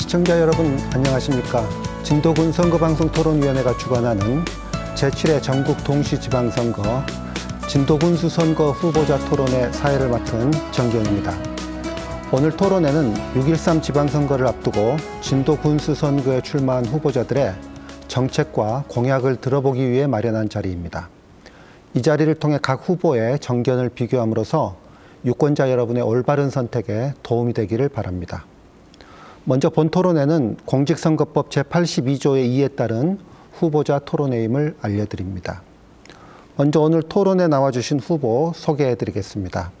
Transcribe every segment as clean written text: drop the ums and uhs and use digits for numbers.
시청자 여러분 안녕하십니까. 진도군 선거방송토론위원회가 주관하는 제7회 전국 동시지방선거 진도군수 선거 후보자 토론회 사회를 맡은 정기현입니다. 오늘 토론회는 6.13 지방선거를 앞두고 진도군수 선거에 출마한 후보자들의 정책과 공약을 들어보기 위해 마련한 자리입니다. 이 자리를 통해 각 후보의 정견을 비교함으로써 유권자 여러분의 올바른 선택에 도움이 되기를 바랍니다. 먼저 본 토론회는 공직선거법 제82조의 2에 따른 후보자 토론회임을 알려드립니다. 먼저 오늘 토론에 나와주신 후보 소개해드리겠습니다.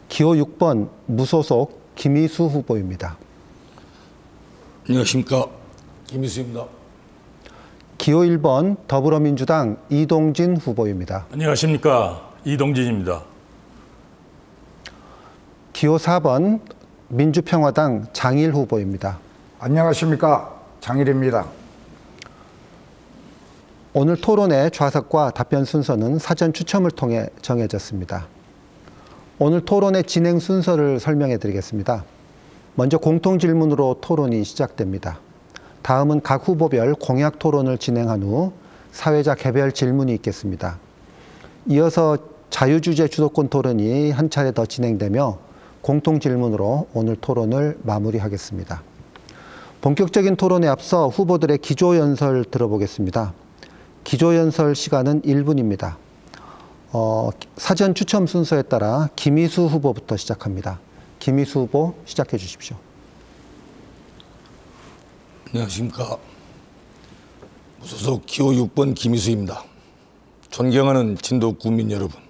기호 6번 무소속 김희수 후보입니다. 안녕하십니까. 김희수입니다. 기호 1번 더불어민주당 이동진 후보입니다. 안녕하십니까. 이동진입니다. 기호 4번 민주평화당 장일 후보입니다. 안녕하십니까. 장일입니다. 오늘 토론의 좌석과 답변 순서는 사전 추첨을 통해 정해졌습니다. 오늘 토론의 진행 순서를 설명해 드리겠습니다. 먼저 공통 질문으로 토론이 시작됩니다. 다음은 각 후보별 공약 토론을 진행한 후 사회자 개별 질문이 있겠습니다. 이어서 자유주제 주도권 토론이 한 차례 더 진행되며 공통 질문으로 오늘 토론을 마무리하겠습니다. 본격적인 토론에 앞서 후보들의 기조연설 들어보겠습니다. 기조연설 시간은 1분입니다. 사전 추첨 순서에 따라 김희수 후보부터 시작합니다. 김희수 후보 시작해 주십시오. 안녕하십니까. 무소속 기호 6번 김희수입니다. 존경하는 진도 국민 여러분,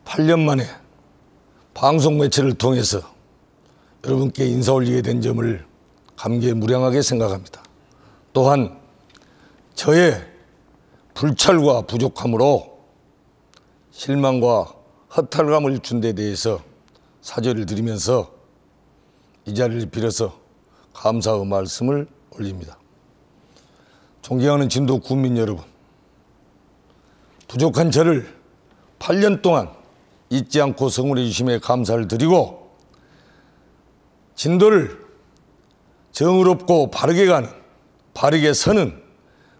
8년 만에 방송 매체를 통해서 여러분께 인사 올리게 된 점을 감개무량하게 생각합니다. 또한 저의 불찰과 부족함으로 실망과 허탈감을 준 데 대해서 사죄를 드리면서 이 자리를 빌어서 감사의 말씀을 올립니다. 존경하는 진도 국민 여러분, 부족한 저를 8년 동안 잊지 않고 성원해 주심에 감사를 드리고 진도를 정의롭고 바르게 가는, 바르게 서는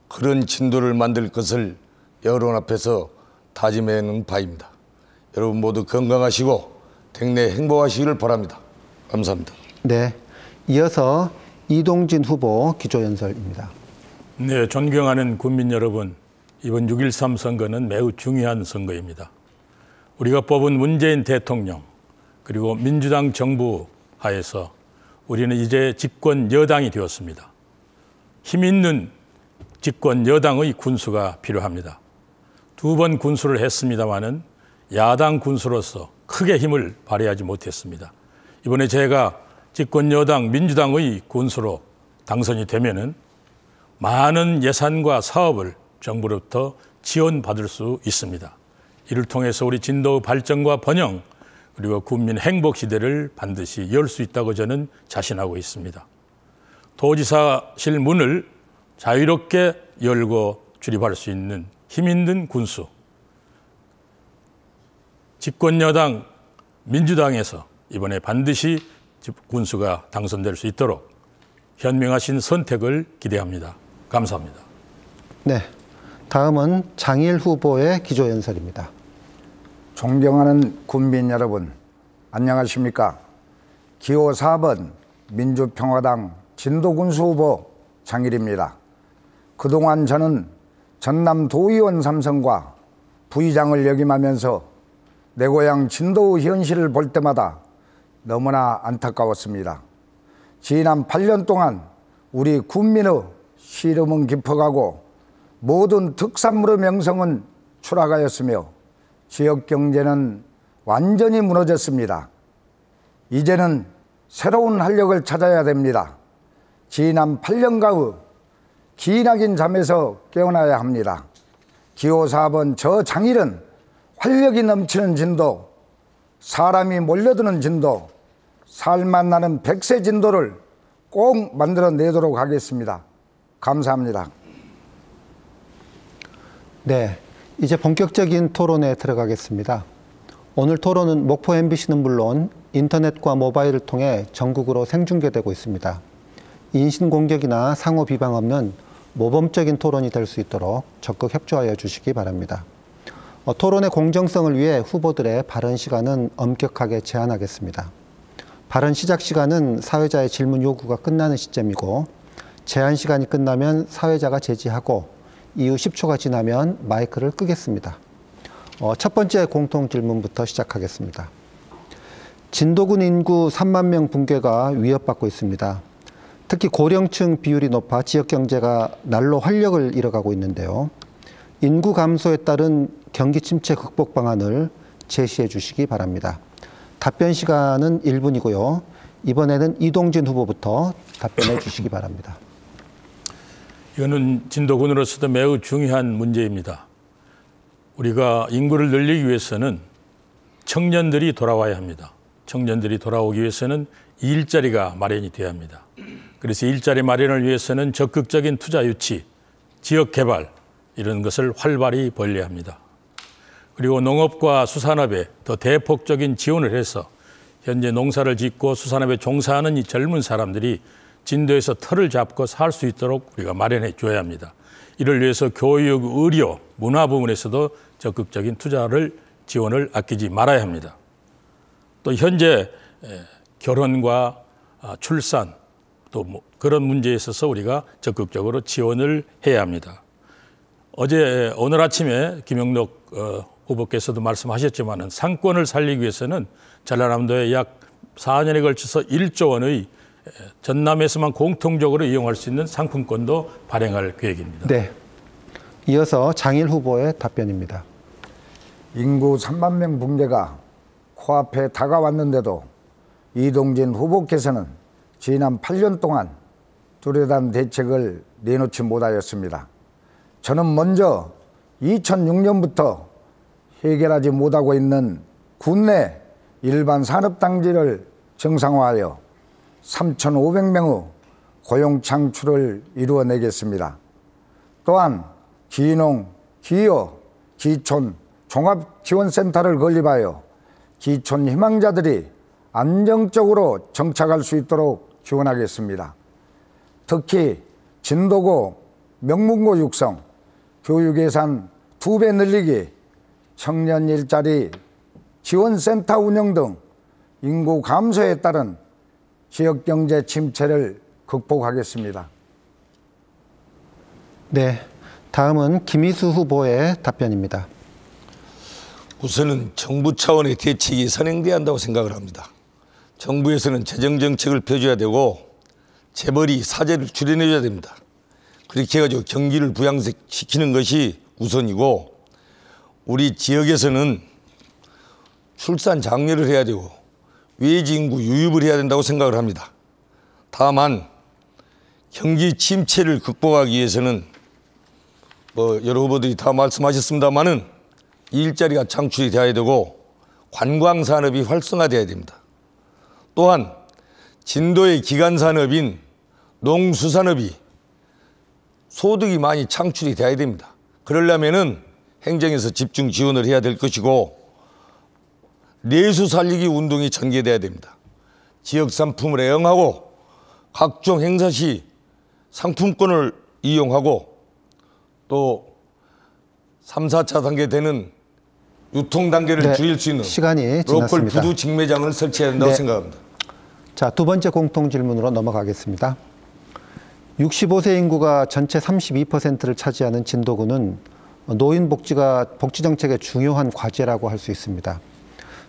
그런 진도를 만들 것을 여러분 앞에서 다짐하는 바입니다. 여러분 모두 건강하시고 댁내 행복하시기를 바랍니다. 감사합니다. 네, 이어서 이동진 후보 기조연설입니다. 네, 존경하는 국민 여러분, 이번 6.13 선거는 매우 중요한 선거입니다. 우리가 뽑은 문재인 대통령 그리고 민주당 정부 하에서 우리는 이제 집권 여당이 되었습니다. 힘 있는 집권 여당의 군수가 필요합니다. 두 번 군수를 했습니다마는 야당 군수로서 크게 힘을 발휘하지 못했습니다. 이번에 제가 집권 여당 민주당의 군수로 당선이 되면은 많은 예산과 사업을 정부로부터 지원받을 수 있습니다. 이를 통해서 우리 진도의 발전과 번영 그리고 국민 행복 시대를 반드시 열 수 있다고 저는 자신하고 있습니다. 도지사실 문을 자유롭게 열고 출입할 수 있는 힘 있는 군수, 집권 여당 민주당에서 이번에 반드시 군수가 당선될 수 있도록 현명하신 선택을 기대합니다. 감사합니다. 네, 다음은 장일 후보의 기조연설입니다. 존경하는 국민 여러분, 안녕하십니까. 기호 4번 민주평화당 진도군수 후보 장일입니다. 그동안 저는 전남 도의원 3선과 부의장을 역임하면서 내 고향 진도의 현실을 볼 때마다 너무나 안타까웠습니다. 지난 8년 동안 우리 국민의 시름은 깊어가고 모든 특산물의 명성은 추락하였으며 지역 경제는 완전히 무너졌습니다. 이제는 새로운 활력을 찾아야 됩니다. 지난 8년가의 기나긴 잠에서 깨어나야 합니다. 기호 4번 저 장일은 활력이 넘치는 진도, 사람이 몰려드는 진도, 살맛 나는 백세 진도를 꼭 만들어내도록 하겠습니다. 감사합니다. 네, 이제 본격적인 토론에 들어가겠습니다. 오늘 토론은 목포 MBC는 물론 인터넷과 모바일을 통해 전국으로 생중계되고 있습니다. 인신공격이나 상호 비방 없는 모범적인 토론이 될 수 있도록 적극 협조하여 주시기 바랍니다. 토론의 공정성을 위해 후보들의 발언 시간은 엄격하게 제한하겠습니다. 발언 시작 시간은 사회자의 질문 요구가 끝나는 시점이고 제한 시간이 끝나면 사회자가 제지하고 이후 10초가 지나면 마이크를 끄겠습니다. 첫 번째 공통 질문부터 시작하겠습니다. 진도군 인구 3만 명 붕괴가 위협받고 있습니다. 특히 고령층 비율이 높아 지역 경제가 날로 활력을 잃어가고 있는데요. 인구 감소에 따른 경기 침체 극복 방안을 제시해 주시기 바랍니다. 답변 시간은 1분이고요. 이번에는 이동진 후보부터 답변해 주시기 바랍니다. 이거는 진도군으로서도 매우 중요한 문제입니다. 우리가 인구를 늘리기 위해서는 청년들이 돌아와야 합니다. 청년들이 돌아오기 위해서는 일자리가 마련이 돼야 합니다. 그래서 일자리 마련을 위해서는 적극적인 투자 유치, 지역 개발 이런 것을 활발히 벌여야 합니다. 그리고 농업과 수산업에 더 대폭적인 지원을 해서 현재 농사를 짓고 수산업에 종사하는 이 젊은 사람들이 진도에서 터를 잡고 살 수 있도록 우리가 마련해 줘야 합니다. 이를 위해서 교육, 의료, 문화 부분에서도 적극적인 투자를 지원을 아끼지 말아야 합니다. 또 현재 결혼과 출산 또 그런 문제에 있어서 우리가 적극적으로 지원을 해야 합니다. 오늘 아침에 김영록 후보께서도 말씀하셨지만 상권을 살리기 위해서는 전라남도에 약 4년에 걸쳐서 1조 원의 전남에서만 공통적으로 이용할 수 있는 상품권도 발행할 계획입니다. 네. 이어서 장일 후보의 답변입니다. 인구 3만 명 붕괴가 코앞에 다가왔는데도 이동진 후보께서는 지난 8년 동안 뚜렷한 대책을 내놓지 못하였습니다. 저는 먼저 2006년부터 해결하지 못하고 있는 국내 일반 산업단지를 정상화하여 3,500명의 고용 창출을 이루어내겠습니다. 또한 기농, 기여, 기촌 종합지원센터를 건립하여 기촌 희망자들이 안정적으로 정착할 수 있도록 지원하겠습니다. 특히 진도고 명문고 육성, 교육 예산 2배 늘리기, 청년 일자리 지원센터 운영 등 인구 감소에 따른 지역경제 침체를 극복하겠습니다. 네, 다음은 김희수 후보의 답변입니다. 우선은 정부 차원의 대책이 선행돼야 한다고 생각을 합니다. 정부에서는 재정정책을 펴줘야 되고 재벌이 사재를 줄여내줘야 됩니다. 그렇게 해가지고 경기를 부양시키는 것이 우선이고 우리 지역에서는 출산 장려를 해야 되고 외지 인구 유입을 해야 된다고 생각을 합니다. 다만 경기 침체를 극복하기 위해서는 여러 후보들이 다 말씀하셨습니다마는 일자리가 창출이 되어야 되고 관광산업이 활성화되어야 됩니다. 또한 진도의 기간산업인 농수산업이 소득이 많이 창출이 되어야 됩니다. 그러려면은 행정에서 집중 지원을 해야 될 것이고 내수 살리기 운동이 전개돼야 됩니다. 지역 상품을 애용하고 각종 행사 시 상품권을 이용하고 또 3, 4차 단계 되는 유통 단계를 줄일 수 있는 시간이 로컬 지났습니다. 부두 직매장을 설치해야 된다고 네. 생각합니다. 자, 두 번째 공통 질문으로 넘어가겠습니다. 65세 인구가 전체 32%를 차지하는 진도군은 노인 복지 정책의 중요한 과제라고 할 수 있습니다.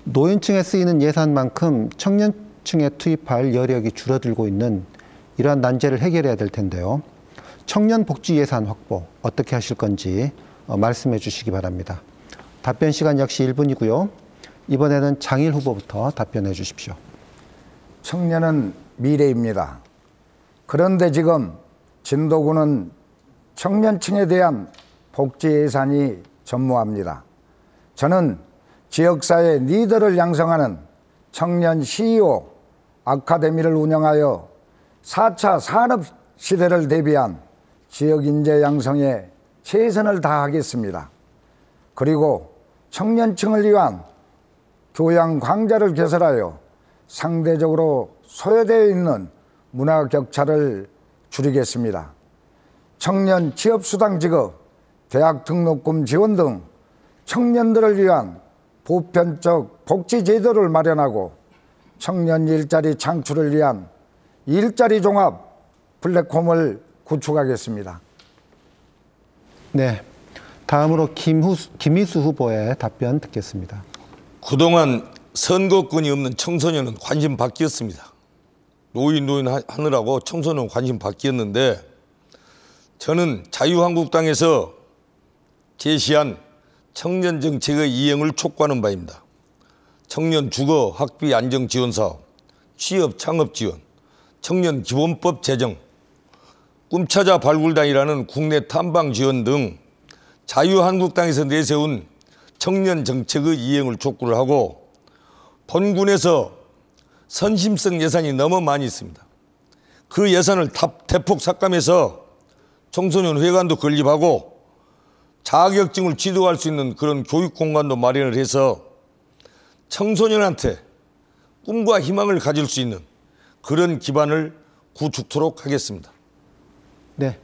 노인층에 쓰이는 예산만큼 청년층에 투입할 여력이 줄어들고 있는 이러한 난제를 해결해야 될 텐데요. 청년 복지 예산 확보 어떻게 하실 건지 말씀해 주시기 바랍니다. 답변 시간 역시 1분이고요. 이번에는 장일 후보부터 답변해 주십시오. 청년은 미래입니다. 그런데 지금 진도군은 청년층에 대한 복지 예산이 전무합니다. 저는 지역사회 리더를 양성하는 청년 CEO 아카데미를 운영하여 4차 산업시대를 대비한 지역인재 양성에 최선을 다하겠습니다. 그리고 청년층을 위한 교양 강좌를 개설하여 상대적으로 소외되어 있는 문화 격차를 줄이겠습니다. 청년 취업수당 지급, 대학 등록금 지원 등 청년들을 위한 보편적 복지 제도를 마련하고 청년 일자리 창출을 위한 일자리 종합 플랫폼을 구축하겠습니다. 네, 다음으로 김희수 후보의 답변 듣겠습니다. 그동안 선거권이 없는 청소년은 관심 바뀌었습니다. 노인 하느라고 청소년 관심 바뀌었는데 저는 자유한국당에서 제시한 청년 정책의 이행을 촉구하는 바입니다. 청년 주거 학비 안정 지원 사업, 취업 창업 지원, 청년 기본법 제정, 꿈찾아 발굴단이라는 국내 탐방 지원 등 자유한국당에서 내세운 청년 정책의 이행을 촉구를 하고 본군에서 선심성 예산이 너무 많이 있습니다. 그 예산을 대폭 삭감해서 청소년 회관도 건립하고 자격증을 취득할 수 있는 그런 교육 공간도 마련을 해서 청소년한테 꿈과 희망을 가질 수 있는 그런 기반을 구축토록 하겠습니다. 네,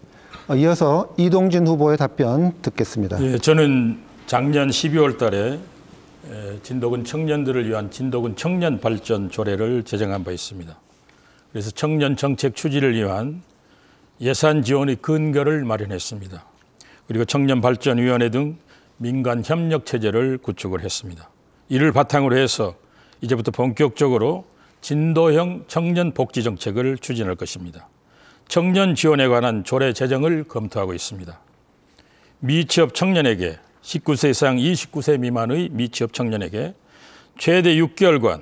이어서 이동진 후보의 답변 듣겠습니다. 예, 저는 작년 12월 달에 진도군 청년들을 위한 진도군 청년 발전 조례를 제정한 바 있습니다. 그래서 청년 정책 추진을 위한 예산 지원의 근거를 마련했습니다. 그리고 청년발전위원회 등 민간 협력 체제를 구축을 했습니다. 이를 바탕으로 해서 이제부터 본격적으로 진도형 청년 복지 정책을 추진할 것입니다. 청년 지원에 관한 조례 제정을 검토하고 있습니다. 미취업 청년에게 19세 이상 29세 미만의 미취업 청년에게 최대 6개월간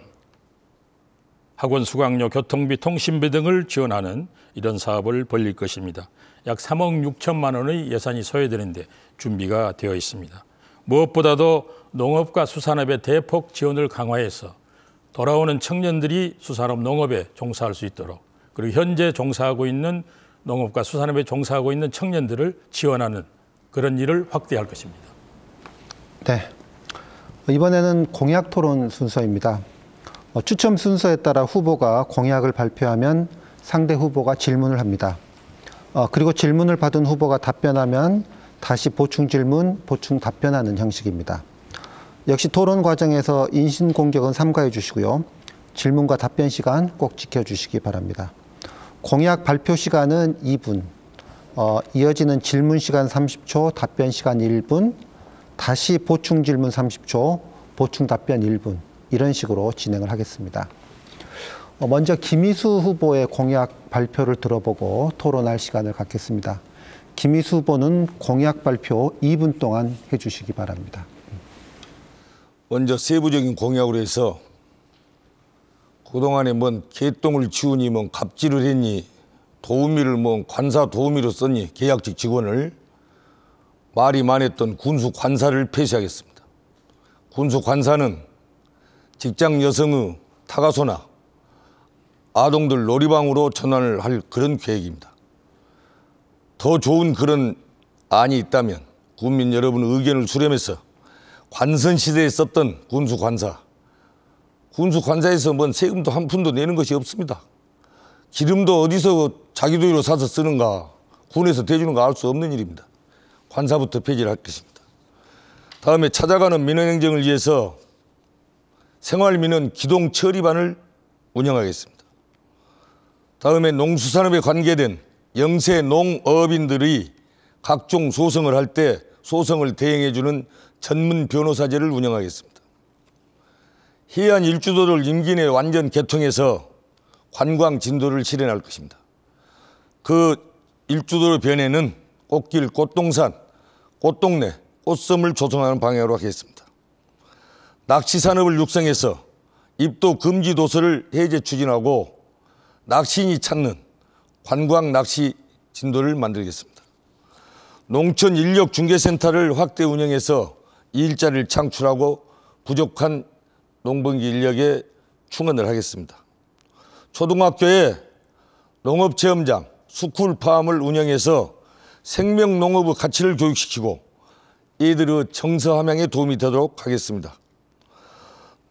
학원 수강료, 교통비, 통신비 등을 지원하는 이런 사업을 벌릴 것입니다. 약 3억 6천만 원의 예산이 소요되는데 준비가 되어 있습니다. 무엇보다도 농업과 수산업의 대폭 지원을 강화해서 돌아오는 청년들이 수산업, 농업에 종사할 수 있도록, 그리고 현재 종사하고 있는 농업과 수산업에 종사하고 있는 청년들을 지원하는 그런 일을 확대할 것입니다. 네, 이번에는 공약 토론 순서입니다. 추첨 순서에 따라 후보가 공약을 발표하면 상대 후보가 질문을 합니다. 그리고 질문을 받은 후보가 답변하면 다시 보충 질문, 보충 답변하는 형식입니다. 역시 토론 과정에서 인신공격은 삼가해 주시고요. 질문과 답변 시간 꼭 지켜주시기 바랍니다. 공약 발표 시간은 2분, 이어지는 질문 시간 30초, 답변 시간 1분, 다시 보충 질문 30초, 보충 답변 1분, 이런 식으로 진행을 하겠습니다. 먼저 김희수 후보의 공약 발표를 들어보고 토론할 시간을 갖겠습니다. 김희수 후보는 공약 발표 2분 동안 해주시기 바랍니다. 먼저 세부적인 공약으로 해서 그동안에 뭔 개똥을 치우니 뭔 갑질을 했니, 도우미를 뭔 관사 도우미로 썼니, 계약직 직원을 말이 많았던 군수 관사를 폐지하겠습니다. 군수 관사는 직장 여성의 타가소나 아동들 놀이방으로 전환을 할 그런 계획입니다. 더 좋은 그런 안이 있다면 국민 여러분의 의견을 수렴해서 관선시대에 썼던 군수관사, 군수관사에서 뭔 세금도 한 푼도 내는 것이 없습니다. 기름도 어디서 자기 돈으로 사서 쓰는가, 군에서 대주는가 알 수 없는 일입니다. 관사부터 폐지를 할 것입니다. 다음에 찾아가는 민원행정을 위해서 생활민원 기동 처리반을 운영하겠습니다. 다음에 농수산업에 관계된 영세 농업인들의 각종 소송을 할 때 소송을 대행해주는 전문 변호사제를 운영하겠습니다. 해안 일주도를 임기 내에 완전 개통해서 관광 진도를 실현할 것입니다. 그 일주도의 변에는 꽃길, 꽃동산, 꽃동네, 꽃섬을 조성하는 방향으로 하겠습니다. 낚시산업을 육성해서 입도 금지 도서를 해제 추진하고 낚시인이 찾는 관광 낚시 진도를 만들겠습니다. 농촌 인력 중개센터를 확대 운영해서 일자리를 창출하고 부족한 농번기 인력에 충원을 하겠습니다. 초등학교에 농업체험장, 스쿨팜을 운영해서 생명농업의 가치를 교육시키고 이들의 정서 함양에 도움이 되도록 하겠습니다.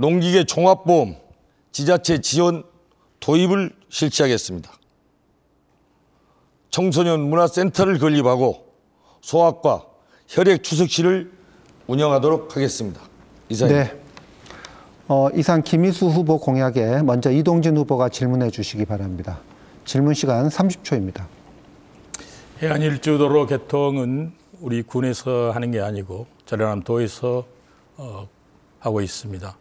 농기계 종합보험 지자체 지원 도입을 실시하겠습니다. 청소년 문화센터를 건립하고 소아과, 혈액 추석실을 운영하도록 하겠습니다. 이상입니다. 네. 이상 김희수 후보 공약에 먼저 이동진 후보가 질문해 주시기 바랍니다. 질문 시간 30초입니다. 해안 일주도로 개통은 우리 군에서 하는 게 아니고 전라남도에서 하고 있습니다.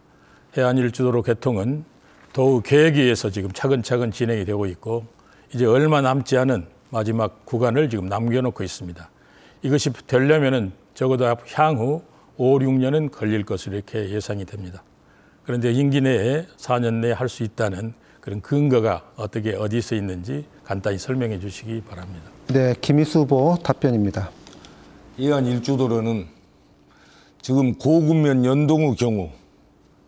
해안 일주도로 개통은 도의 계획에 의해서 지금 차근차근 진행이 되고 있고 이제 얼마 남지 않은 마지막 구간을 지금 남겨놓고 있습니다. 이것이 되려면은 적어도 향후 5, 6년은 걸릴 것으로 이렇게 예상이 됩니다. 그런데 임기 내에 4년 내에 할 수 있다는 그런 근거가 어디서 있는지 간단히 설명해 주시기 바랍니다. 네, 김희수 후보 답변입니다. 해안 일주도로는 지금 고군면 연동의 경우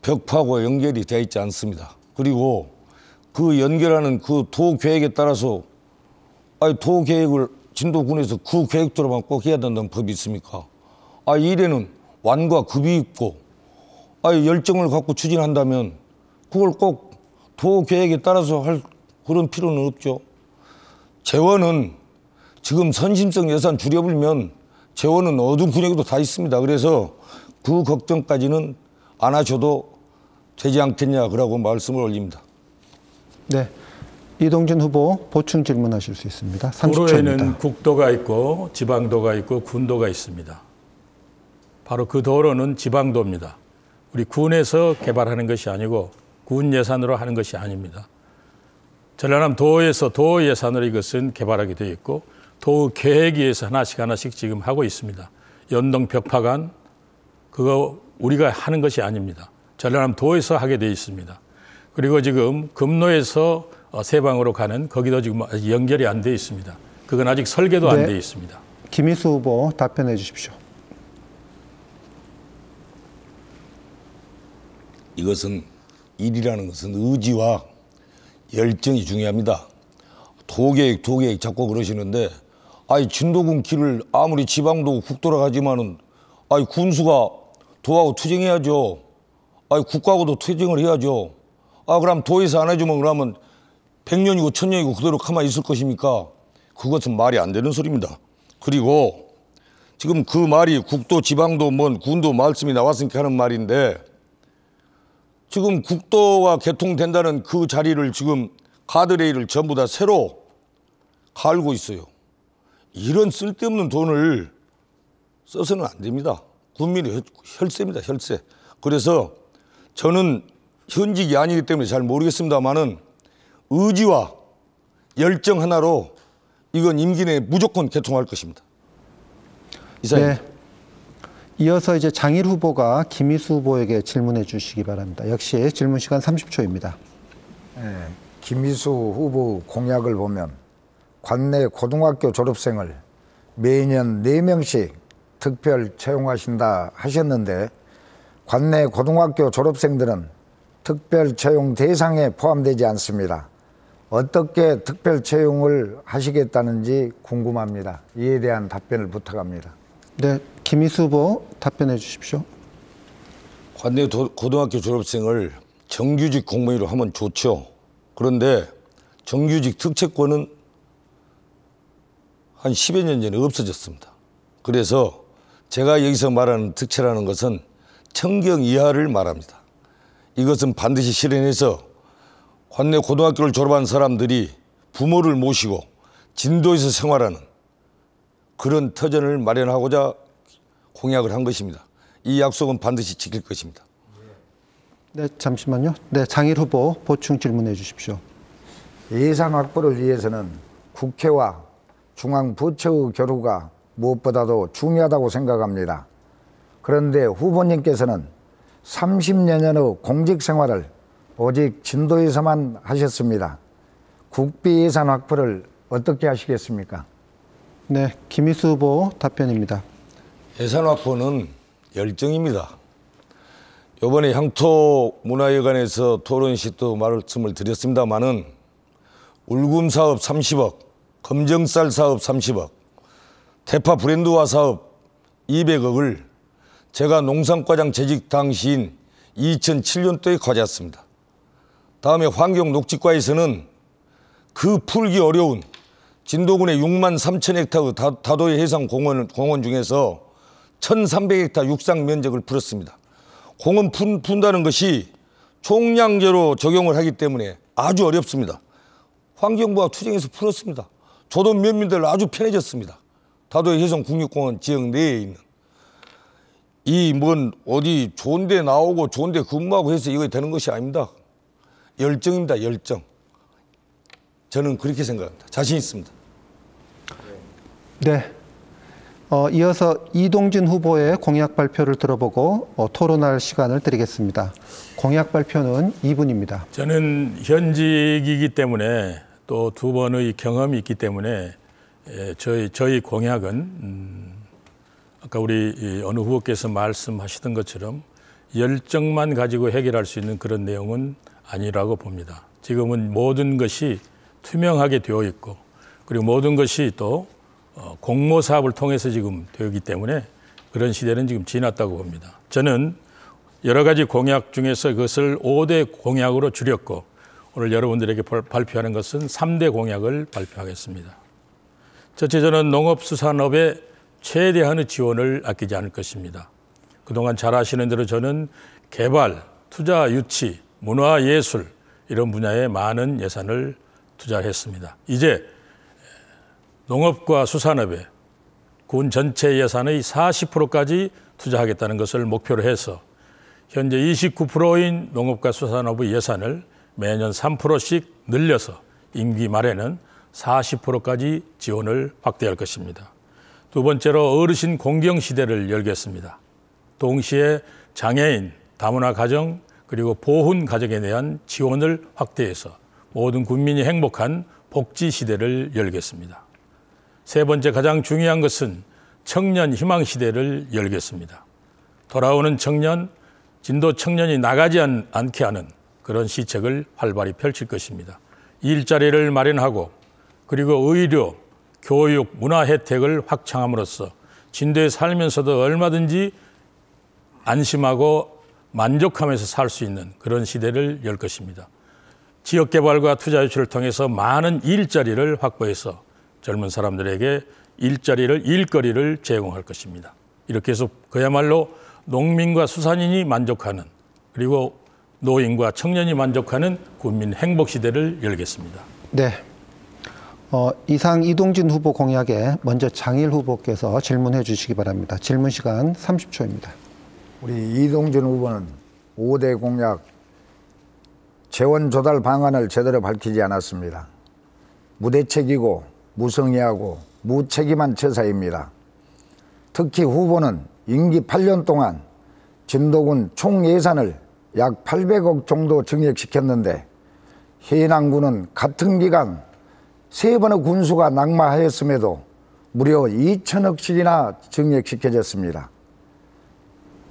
벽파고 연결이 되어 있지 않습니다. 그리고 그 연결하는 그 도 계획에 따라서 도 계획을 진도군에서 그 계획대로만 꼭 해야 된다는 법이 있습니까? 이래는 완과 급이 있고 열정을 갖고 추진한다면 그걸 꼭 도 계획에 따라서 할 그런 필요는 없죠. 재원은 지금 선심성 예산 줄여버리면 재원은 어떤 군역에도 다 있습니다. 그래서 그 걱정까지는 안 하셔도 되지 않겠냐 그러고 말씀을 올립니다. 네, 이동진 후보 보충 질문하실 수 있습니다. 30초입니다. 도로에는 국도가 있고 지방도가 있고 군도가 있습니다. 바로 그 도로는 지방도입니다. 우리 군에서 개발하는 것이 아니고 군 예산으로 하는 것이 아닙니다. 전라남도에서 도 예산으로 이것은 개발하게 되어 있고 도 계획위에서 하나씩 지금 하고 있습니다. 연동 벽파간 그거 우리가 하는 것이 아닙니다. 전라남도에서 하게 되어 있습니다. 그리고 지금 금로에서 세방으로 가는 거기도 지금 아직 연결이 안 되어 있습니다. 그건 아직 설계도 안 되어 있습니다. 김희수 후보 답변해 주십시오. 이것은 일이라는 것은 의지와 열정이 중요합니다. 도계획 자꾸 그러시는데 진도군 길을 아무리 지방도 국도로 가지만은 군수가 도하고 투쟁해야죠. 국가하고도 투쟁을 해야죠. 그럼 도에서 안 해주면 그러면 100년이고 1000년이고 그대로 가만히 있을 것입니까? 그것은 말이 안 되는 소리입니다. 그리고 지금 그 말이 국도, 지방도, 군도 말씀이 나왔으니까 하는 말인데 지금 국도가 개통된다는 그 자리를 지금 가드레일을 전부 다 새로 갈고 있어요. 이런 쓸데없는 돈을 써서는 안 됩니다. 국민의 혈세입니다, 혈세. 그래서 저는 현직이 아니기 때문에 잘 모르겠습니다만은 의지와 열정 하나로 이건 임기 내에 무조건 개통할 것입니다. 이상입니다. 네. 이어서 이제 장일 후보가 김희수 후보에게 질문해 주시기 바랍니다. 역시 질문 시간 30초입니다. 네, 김희수 후보 공약을 보면 관내 고등학교 졸업생을 매년 4명씩 특별 채용하신다 하셨는데 관내 고등학교 졸업생들은 특별 채용 대상에 포함되지 않습니다. 어떻게 특별 채용을 하시겠다는지 궁금합니다. 이에 대한 답변을 부탁합니다. 네, 김희수 후보 답변해 주십시오. 관내 고등학교 졸업생을 정규직 공무원으로 하면 좋죠. 그런데 정규직 특채권은 한 10여 년 전에 없어졌습니다. 그래서 제가 여기서 말하는 특채라는 것은 청경 이하를 말합니다. 이것은 반드시 실현해서 관내 고등학교를 졸업한 사람들이 부모를 모시고 진도에서 생활하는 그런 터전을 마련하고자 공약을 한 것입니다. 이 약속은 반드시 지킬 것입니다. 네, 잠시만요. 네, 장일 후보 보충 질문해 주십시오. 예산 확보를 위해서는 국회와 중앙부처의 결의가 무엇보다도 중요하다고 생각합니다. 그런데 후보님께서는 30년의 공직생활을 오직 진도에서만 하셨습니다. 국비 예산 확보를 어떻게 하시겠습니까? 네, 김희수 후보 답변입니다. 예산 확보는 열정입니다. 이번에 향토문화회관에서 토론식도 말씀을 드렸습니다마는 울금 사업 30억, 검정쌀 사업 30억, 대파 브랜드화 사업 200억을 제가 농산과장 재직 당시인 2007년도에 과제했습니다. 다음에 환경녹지과에서는 그 풀기 어려운 진도군의 6만 3천 헥타르 다도해 해상 공원 중에서 1,300헥타르 육상 면적을 풀었습니다. 공원 푼다는 것이 총량제로 적용을 하기 때문에 아주 어렵습니다. 환경부가 투쟁해서 풀었습니다. 조도 면민들 아주 편해졌습니다. 다도해 해상 국립공원 지역 내에 있는 이 뭔 어디 좋은데 나오고 좋은데 근무하고 해서 이거 되는 것이 아닙니다. 열정입니다. 열정. 저는 그렇게 생각합니다. 자신 있습니다. 네. 이어서 이동진 후보의 공약 발표를 들어보고 토론할 시간을 드리겠습니다. 공약 발표는 2분입니다. 저는 현직이기 때문에 또 두 번의 경험이 있기 때문에 저희 공약은 아까 우리 어느 후보께서 말씀하시던 것처럼 열정만 가지고 해결할 수 있는 그런 내용은 아니라고 봅니다. 지금은 모든 것이 투명하게 되어 있고 그리고 모든 것이 또 공모 사업을 통해서 지금 되기 때문에 그런 시대는 지금 지났다고 봅니다. 저는 여러 가지 공약 중에서 그것을 5대 공약으로 줄였고 오늘 여러분들에게 발표하는 것은 3대 공약을 발표하겠습니다. 첫째, 저는 농업수산업에 최대한의 지원을 아끼지 않을 것입니다. 그동안 잘 아시는 대로 저는 개발, 투자, 유치, 문화예술 이런 분야에 많은 예산을 투자했습니다. 이제 농업과 수산업에 군 전체 예산의 40%까지 투자하겠다는 것을 목표로 해서 현재 29%인 농업과 수산업의 예산을 매년 3%씩 늘려서 임기 말에는 40%까지 지원을 확대할 것입니다. 두 번째로 어르신 공경 시대를 열겠습니다. 동시에 장애인, 다문화 가정 그리고 보훈 가정에 대한 지원을 확대해서 모든 국민이 행복한 복지 시대를 열겠습니다. 세 번째 가장 중요한 것은 청년 희망 시대를 열겠습니다. 돌아오는 청년, 진도 청년이 나가지 않게 하는 그런 시책을 활발히 펼칠 것입니다. 일자리를 마련하고 그리고 의료, 교육, 문화 혜택을 확창함으로써 진도에 살면서도 얼마든지 안심하고 만족하면서 살 수 있는 그런 시대를 열 것입니다. 지역개발과 투자 유치를 통해서 많은 일자리를 확보해서 젊은 사람들에게 일거리를 제공할 것입니다. 이렇게 해서 그야말로 농민과 수산인이 만족하는 그리고 노인과 청년이 만족하는 국민 행복 시대를 열겠습니다. 네. 이상 이동진 후보 공약에 먼저 장일 후보께서 질문해 주시기 바랍니다. 질문 시간 30초입니다. 우리 이동진 후보는 5대 공약 재원 조달 방안을 제대로 밝히지 않았습니다. 무대책이고 무성의하고 무책임한 처사입니다. 특히 후보는 임기 8년 동안 진도군 총 예산을 약 800억 정도 증액시켰는데 해남군은 같은 기간 3번의 군수가 낙마하였음에도 무려 2천억씩이나 증액시켜졌습니다.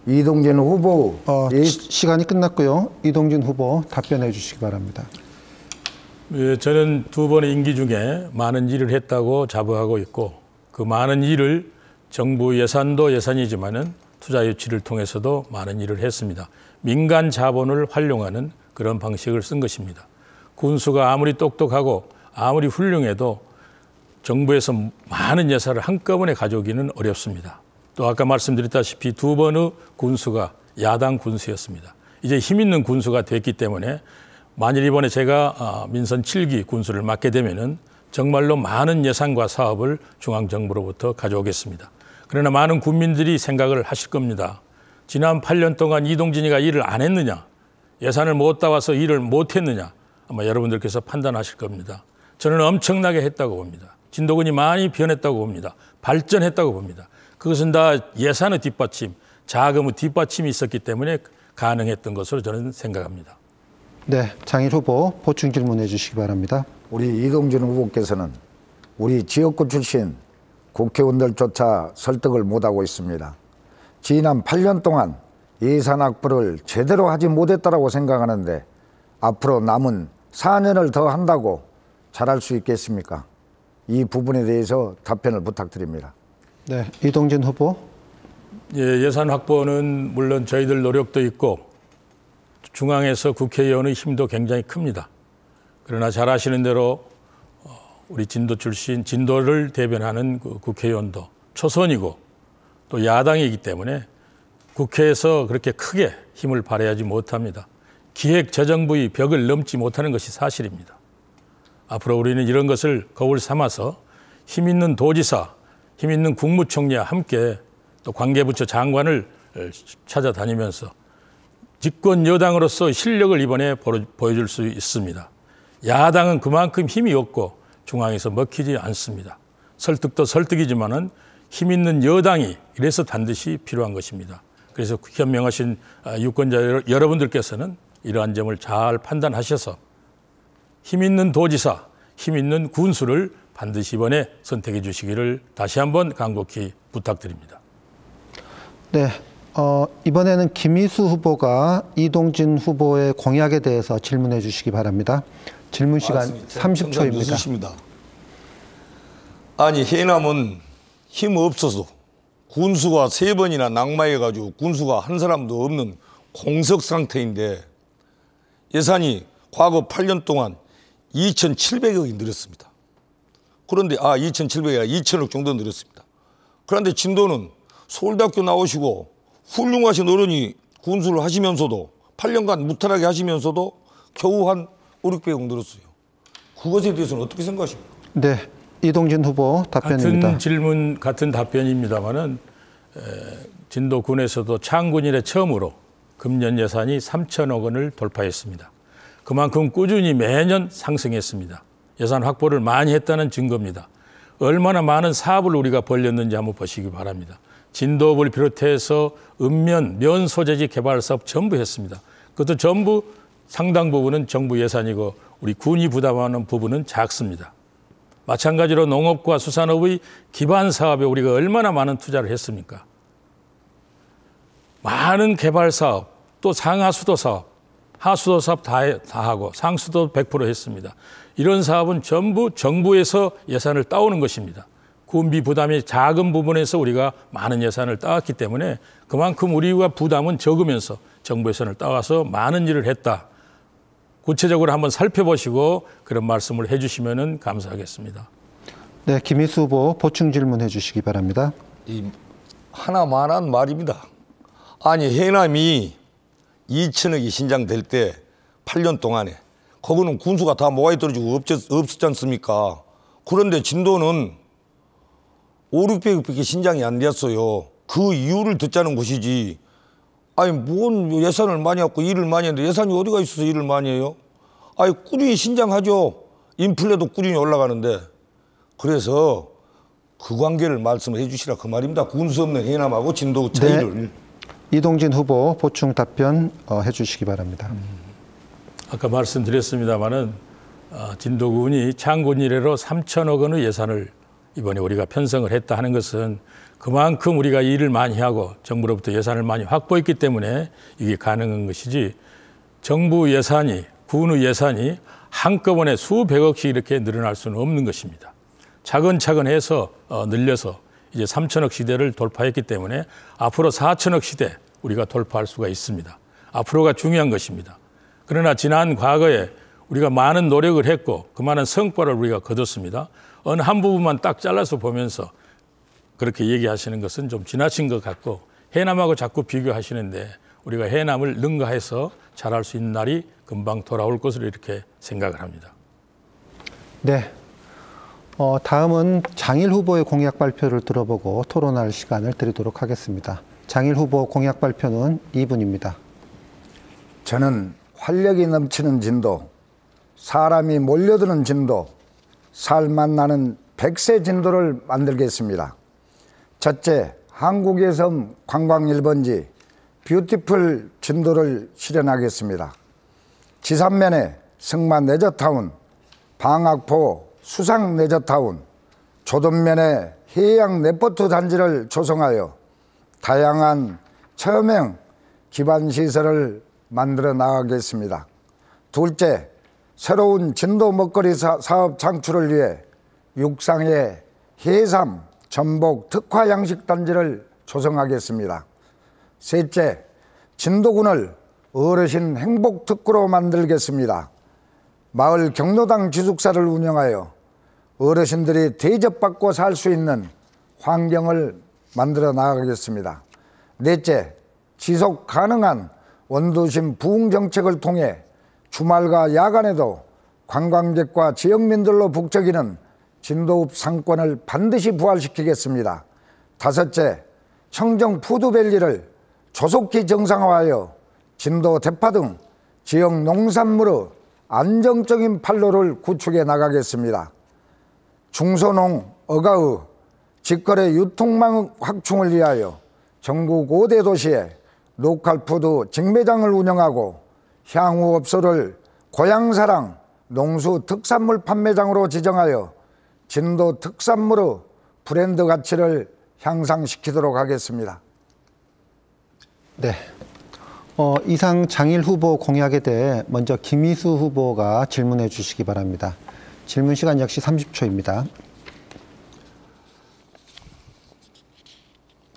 이동진 후보 시간이 끝났고요. 이동진 후보 답변해 주시기 바랍니다. 저는 두 번의 임기 중에 많은 일을 했다고 자부하고 있고 그 많은 일을 정부 예산도 예산이지만은 투자 유치를 통해서도 많은 일을 했습니다. 민간 자본을 활용하는 그런 방식을 쓴 것입니다. 군수가 아무리 똑똑하고 아무리 훌륭해도 정부에서 많은 예산을 한꺼번에 가져오기는 어렵습니다. 또 아까 말씀드렸다시피 두 번의 군수가 야당 군수였습니다. 이제 힘 있는 군수가 됐기 때문에 만일 이번에 제가 민선 7기 군수를 맡게 되면은 정말로 많은 예산과 사업을 중앙정부로부터 가져오겠습니다. 그러나 많은 국민들이 생각을 하실 겁니다. 지난 8년 동안 이동진이가 일을 안 했느냐, 예산을 못 따와서 일을 못 했느냐, 아마 여러분들께서 판단하실 겁니다. 저는 엄청나게 했다고 봅니다. 진도군이 많이 변했다고 봅니다. 발전했다고 봅니다. 그것은 다 예산의 뒷받침, 자금의 뒷받침이 있었기 때문에 가능했던 것으로 저는 생각합니다. 네, 장일 후보 보충 질문해 주시기 바랍니다. 우리 이동진 후보께서는 우리 지역구 출신 국회의원들조차 설득을 못하고 있습니다. 지난 8년 동안 예산 확보를 제대로 하지 못했다고 생각하는데 앞으로 남은 4년을 더 한다고 잘할 수 있겠습니까? 이 부분에 대해서 답변을 부탁드립니다. 네, 이동진 후보. 예산 확보는 물론 저희들 노력도 있고 중앙에서 국회의원의 힘도 굉장히 큽니다. 그러나 잘 아시는 대로 우리 진도 출신, 진도를 대변하는 그 국회의원도 초선이고 또 야당이기 때문에 국회에서 그렇게 크게 힘을 발휘하지 못합니다. 기획재정부의 벽을 넘지 못하는 것이 사실입니다. 앞으로 우리는 이런 것을 거울 삼아서 힘 있는 도지사, 힘 있는 국무총리와 함께 또 관계부처 장관을 찾아다니면서 집권 여당으로서 실력을 이번에 보여줄 수 있습니다. 야당은 그만큼 힘이 없고 중앙에서 먹히지 않습니다. 설득도 설득이지만은 힘 있는 여당이 이래서 반드시 필요한 것입니다. 그래서 현명하신 유권자 여러분들께서는 이러한 점을 잘 판단하셔서 힘 있는 도지사, 힘 있는 군수를 반드시 이번에 선택해 주시기를 다시 한번 간곡히 부탁드립니다. 네, 이번에는 김희수 후보가 이동진 후보의 공약에 대해서 질문해 주시기 바랍니다. 질문 시간 30초입니다. 아니, 해남은 힘 없어서 군수가 3번이나 낙마해가지고 군수가 한 사람도 없는 공석 상태인데 예산이 과거 8년 동안 2,700억이 늘었습니다. 그런데 2,700이 아니라 2,000억 정도 늘었습니다. 그런데 진도는 서울대학교 나오시고 훌륭하신 어른이 군수를 하시면서도 8년간 무탈하게 하시면서도 겨우 한 5,600억 늘었어요. 그것에 대해서는 어떻게 생각하십니까? 네, 이동진 후보 답변입니다. 같은 질문, 같은 답변입니다만은 진도군에서도 창군 이래 처음으로 금년 예산이 3천억 원을 돌파했습니다. 그만큼 꾸준히 매년 상승했습니다. 예산 확보를 많이 했다는 증거입니다. 얼마나 많은 사업을 우리가 벌렸는지 한번 보시기 바랍니다. 진도읍을 비롯해서 읍면, 면 소재지 개발 사업 전부 했습니다. 그것도 전부 상당 부분은 정부 예산이고 우리 군이 부담하는 부분은 작습니다. 마찬가지로 농업과 수산업의 기반 사업에 우리가 얼마나 많은 투자를 했습니까? 많은 개발 사업, 또 상하수도 사업, 하수도 사업 다 하고 상수도 100% 했습니다. 이런 사업은 전부 정부에서 예산을 따오는 것입니다. 군비 부담이 작은 부분에서 우리가 많은 예산을 따왔기 때문에 그만큼 우리가 부담은 적으면서 정부 예산을 따와서 많은 일을 했다. 구체적으로 한번 살펴보시고 그런 말씀을 해주시면 감사하겠습니다. 네, 김희수 후보 보충 질문해 주시기 바랍니다. 하나만한 말입니다. 아니, 해남이 2천억이 신장될 때 8년 동안에 거기는 군수가 다 모아이 떨어지고 없었지 않습니까? 그런데 진도는 5,600억밖에 신장이 안 됐어요. 그 이유를 듣자는 것이지. 아니, 뭔 예산을 많이 갖고 일을 많이 했는데 예산이 어디가 있어서 일을 많이 해요? 아니, 꾸준히 신장하죠. 인플레도 꾸준히 올라가는데. 그래서 그 관계를 말씀을 해 주시라 그 말입니다. 군수 없는 해남하고 진도 차이를. 네. 이동진 후보 보충 답변 해주시기 바랍니다. 아까 말씀드렸습니다마는 진도군이 창군 이래로 3천억 원의 예산을 이번에 우리가 편성을 했다 하는 것은 그만큼 우리가 일을 많이 하고 정부로부터 예산을 많이 확보했기 때문에 이게 가능한 것이지 정부 예산이, 군의 예산이 한꺼번에 수백억씩 이렇게 늘어날 수는 없는 것입니다. 차근차근 해서 늘려서 이제 3천억 시대를 돌파했기 때문에 앞으로 4천억 시대 우리가 돌파할 수가 있습니다. 앞으로가 중요한 것입니다. 그러나 지난 과거에 우리가 많은 노력을 했고 그 많은 성과를 우리가 거뒀습니다. 어느 한 부분만 딱 잘라서 보면서 그렇게 얘기하시는 것은 좀 지나친 것 같고 해남하고 자꾸 비교하시는데 우리가 해남을 능가해서 잘할 수 있는 날이 금방 돌아올 것으로 이렇게 생각을 합니다. 네. 다음은 장일 후보의 공약 발표를 들어보고 토론할 시간을 드리도록 하겠습니다. 장일 후보 공약 발표는 2분입니다. 저는 활력이 넘치는 진도, 사람이 몰려드는 진도, 살맛 나는 100세 진도를 만들겠습니다. 첫째, 한국의 섬 관광 1번지 뷰티풀 진도를 실현하겠습니다. 지산면에 승마 레저타운, 방학포 수상 레저타운, 조돈면에 해양 레포트 단지를 조성하여 다양한 체험형 기반시설을 만들어 나가겠습니다. 둘째, 새로운 진도 먹거리 사업 창출을 위해 육상의 해삼, 전복 특화 양식 단지를 조성하겠습니다. 셋째, 진도군을 어르신 행복특구로 만들겠습니다. 마을 경로당 기숙사를 운영하여 어르신들이 대접받고 살 수 있는 환경을 만들어 나가겠습니다. 넷째, 지속 가능한 원도심 부흥 정책을 통해 주말과 야간에도 관광객과 지역민들로 북적이는 진도읍 상권을 반드시 부활시키겠습니다. 다섯째, 청정 푸드밸리를 조속히 정상화하여 진도 대파 등 지역 농산물의 안정적인 판로를 구축해 나가겠습니다. 중소농 어가의 직거래 유통망 확충을 위하여 전국 5대 도시에 로컬푸드 직매장을 운영하고 향후 업소를 고향사랑 농수 특산물 판매장으로 지정하여 진도 특산물의 브랜드 가치를 향상시키도록 하겠습니다. 네. 이상 장일 후보 공약에 대해 먼저 김희수 후보가 질문해 주시기 바랍니다. 질문 시간 역시 30초입니다.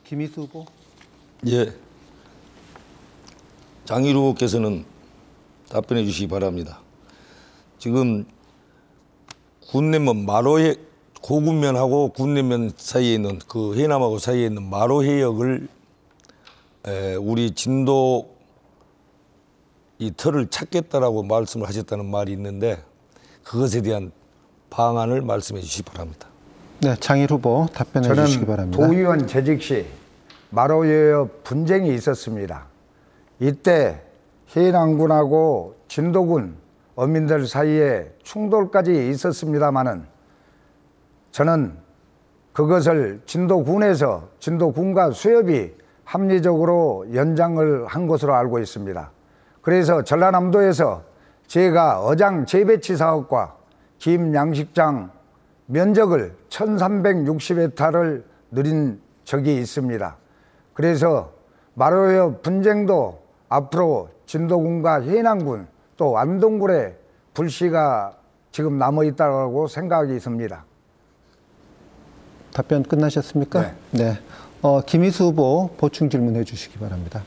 김희수 후보. 예. 장일 후보께서는 답변해 주시기 바랍니다. 지금 군내면 마로해 고군면하고 군내면 사이에 있는 그 해남하고 사이에 있는 마로해역을 우리 진도 이 터를 찾겠다라고 말씀을 하셨다는 말이 있는데 그것에 대한 방안을 말씀해 주시기 바랍니다. 네, 장일 후보 답변해 주시기 바랍니다. 저는 도의원 재직 시 마로해역 분쟁이 있었습니다. 이때 해남군하고 진도군 어민들 사이에 충돌까지 있었습니다마는 저는 그것을 진도군과 수협이 합리적으로 연장을 한 것으로 알고 있습니다. 그래서 전라남도에서 제가 어장 재배치 사업과 김양식장 면적을 1360헥타를 늘린 적이 있습니다. 그래서 마로해역 분쟁도 앞으로 진도군과 해남군 또 안동군의 불씨가 지금 남아있다고 생각이 듭니다. 답변 끝나셨습니까? 네. 네. 김희수 후보 보충 질문해 주시기 바랍니다.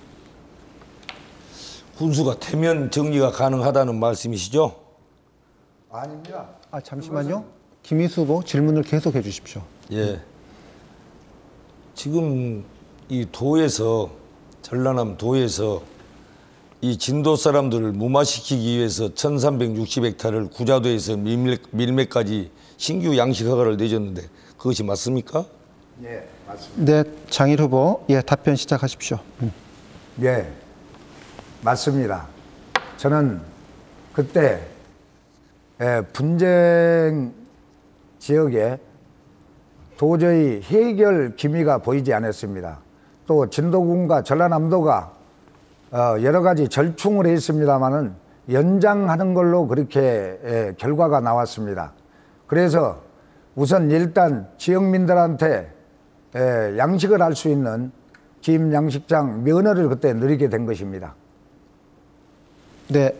군수가 태면 정리가 가능하다는 말씀이시죠? 아닙니다. 잠시만요. 김희수 후보 질문을 계속해 주십시오. 예. 지금 이 도에서 전라남 도에서 이 진도 사람들을 무마시키기 위해서 1360헥타를 구자도에서 밀매까지 신규 양식 허가를 내줬는데 그것이 맞습니까? 예, 맞습니다. 네, 장일 후보 답변 시작하십시오. 예, 맞습니다. 저는 그때 분쟁 지역에 도저히 해결 기미가 보이지 않았습니다. 또 진도군과 전라남도가 여러 가지 절충을 했습니다마는 연장하는 걸로 그렇게 결과가 나왔습니다. 그래서 우선 일단 지역민들한테 양식을 할 수 있는 김양식장 면허를 그때 누리게 된 것입니다. 네,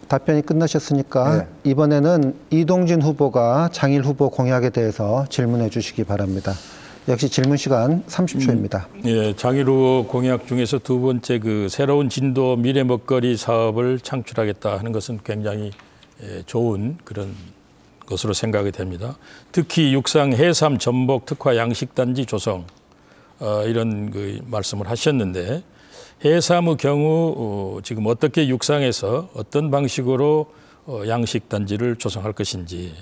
답변이 끝나셨으니까 네. 이번에는 이동진 후보가 장일 후보 공약에 대해서 질문해 주시기 바랍니다. 역시 질문 시간 30초입니다. 예, 장일 후보 공약 중에서 두 번째 그 새로운 진도 미래 먹거리 사업을 창출하겠다 하는 것은 굉장히 좋은 그런 것으로 생각이 됩니다. 특히 육상, 해삼, 전복 특화 양식단지 조성 이런 그 말씀을 하셨는데 해삼의 경우 지금 어떻게 육상에서 어떤 방식으로 양식단지를 조성할 것인지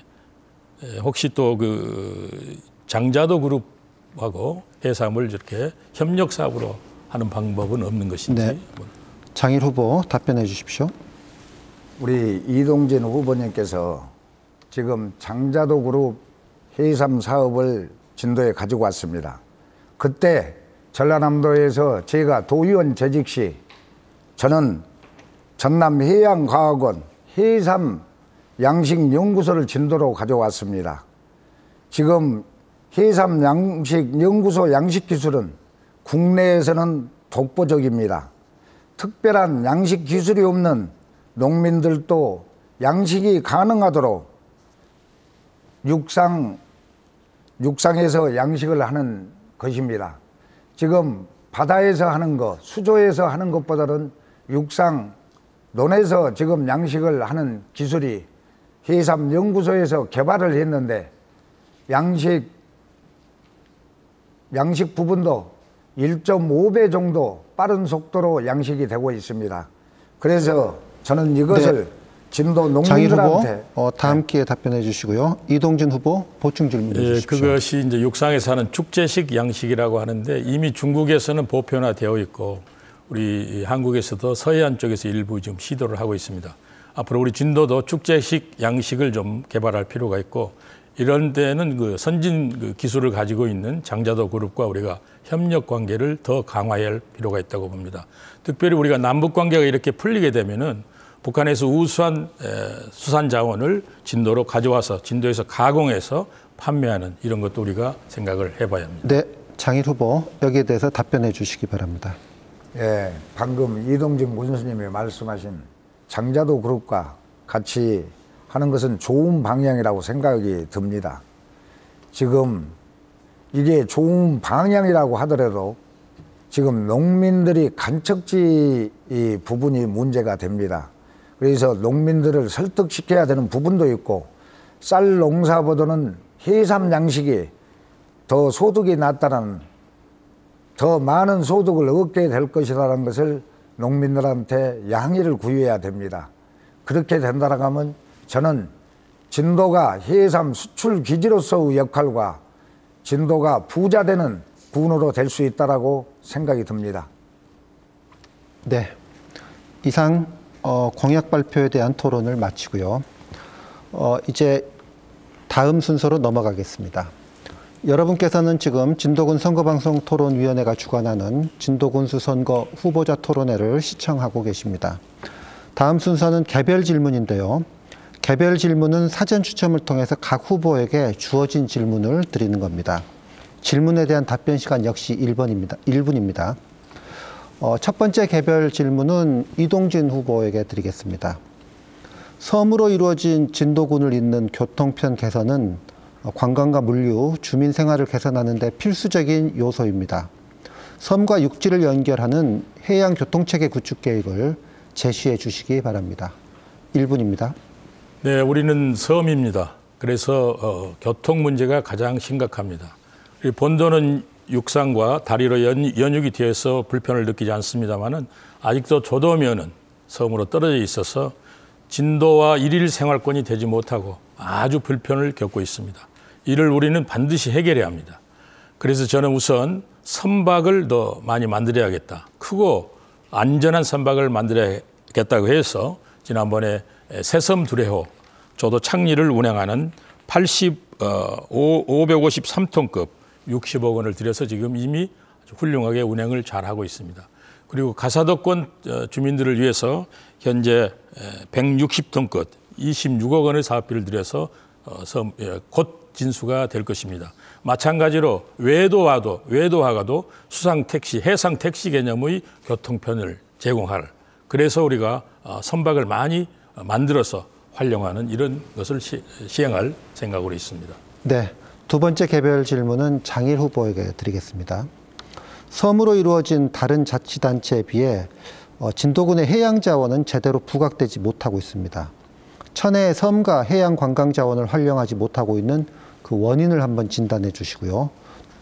혹시 또 그 장자도 그룹하고 해삼을 이렇게 협력 사업으로 하는 방법은 없는 것인지. 네. 장일 후보 답변해 주십시오. 우리 이동진 후보님께서 지금 장자도 그룹 해삼 사업을 진도에 가지고 왔습니다. 그때 전라남도에서 제가 도의원 재직 시 저는 전남해양과학원 해삼 양식연구소를 진도로 가져왔습니다. 지금 해삼 양식연구소 양식기술은 국내에서는 독보적입니다. 특별한 양식기술이 없는 농민들도 양식이 가능하도록 육상에서 양식을 하는 것입니다. 지금 바다에서 하는 것, 수조에서 하는 것보다는 육상 논에서 지금 양식을 하는 기술이 해삼연구소에서 개발을 했는데 양식 부분도 1.5배 정도 빠른 속도로 양식이 되고 있습니다. 그래서 저는 이것을 진도 장일 농민들한테 후보 다음 기회에 답변해 주시고요. 이동진 후보 보충 질문해 주십시오. 그것이 이제 육상에서 하는 축제식 양식이라고 하는데 이미 중국에서는 보편화되어 있고 우리 한국에서도 서해안 쪽에서 일부 지금 시도를 하고 있습니다. 앞으로 우리 진도도 축제식 양식을 좀 개발할 필요가 있고 이런 데는 그 선진 그 기술을 가지고 있는 장자도 그룹과 우리가 협력 관계를 더 강화해야 할 필요가 있다고 봅니다. 특별히 우리가 남북 관계가 이렇게 풀리게 되면은 북한에서 우수한 수산 자원을 진도로 가져와서 진도에서 가공해서 판매하는 이런 것도 우리가 생각을 해봐야 합니다. 네, 장일 후보 여기에 대해서 답변해 주시기 바랍니다. 예, 방금 이동진 군수님이 말씀하신 장자도 그룹과 같이 하는 것은 좋은 방향이라고 생각이 듭니다. 지금 이게 좋은 방향이라고 하더라도 지금 농민들이 간척지 이 부분이 문제가 됩니다. 그래서 농민들을 설득시켜야 되는 부분도 있고 쌀 농사보다는 해삼 양식이 더 소득이 낮다는 더 많은 소득을 얻게 될 것이라는 것을 농민들한테 양해를 구해야 됩니다. 그렇게 된다고 하면 저는 진도가 해삼 수출 기지로서의 역할과 진도가 부자되는 군으로 될 수 있다고 생각이 듭니다. 네, 이상 공약 발표에 대한 토론을 마치고요. 이제 다음 순서로 넘어가겠습니다. 여러분께서는 지금 진도군 선거방송토론위원회가 주관하는 진도군수 선거 후보자 토론회를 시청하고 계십니다. 다음 순서는 개별 질문인데요. 개별 질문은 사전 추첨을 통해서 각 후보에게 주어진 질문을 드리는 겁니다. 질문에 대한 답변 시간 역시 1분입니다. 첫 번째 개별 질문은 이동진 후보에게 드리겠습니다. 섬으로 이루어진 진도군을 잇는 교통편 개선은 관광과 물류, 주민 생활을 개선하는 데 필수적인 요소입니다. 섬과 육지를 연결하는 해양 교통체계 구축 계획을 제시해 주시기 바랍니다. 1분입니다. 네, 우리는 섬입니다. 그래서 교통 문제가 가장 심각합니다. 본도는 육상과 다리로 연육이 되어서 불편을 느끼지 않습니다만은 아직도 조도면은 섬으로 떨어져 있어서 진도와 일일 생활권이 되지 못하고 아주 불편을 겪고 있습니다. 이를 우리는 반드시 해결해야 합니다. 그래서 저는 우선 선박을 더 많이 만들어야겠다. 크고 안전한 선박을 만들어야겠다고 해서 지난번에 새섬 두레호 조도 창리를 운행하는 553톤급 60억 원을 들여서 지금 이미 아주 훌륭하게 운행을 잘하고 있습니다. 그리고 가사도권 주민들을 위해서 현재 160톤급 26억 원의 사업비를 들여서 곧 진수가 될 것입니다. 마찬가지로 외도화가도 수상택시, 해상택시 개념의 교통편을 제공할, 그래서 우리가 선박을 많이 만들어서 활용하는 이런 것을 시행할 생각으로 있습니다. 네, 두 번째 개별 질문은 장일 후보에게 드리겠습니다. 섬으로 이루어진 다른 자치단체에 비해 진도군의 해양 자원은 제대로 부각되지 못하고 있습니다. 천혜의 섬과 해양 관광 자원을 활용하지 못하고 있는 그 원인을 한번 진단해 주시고요.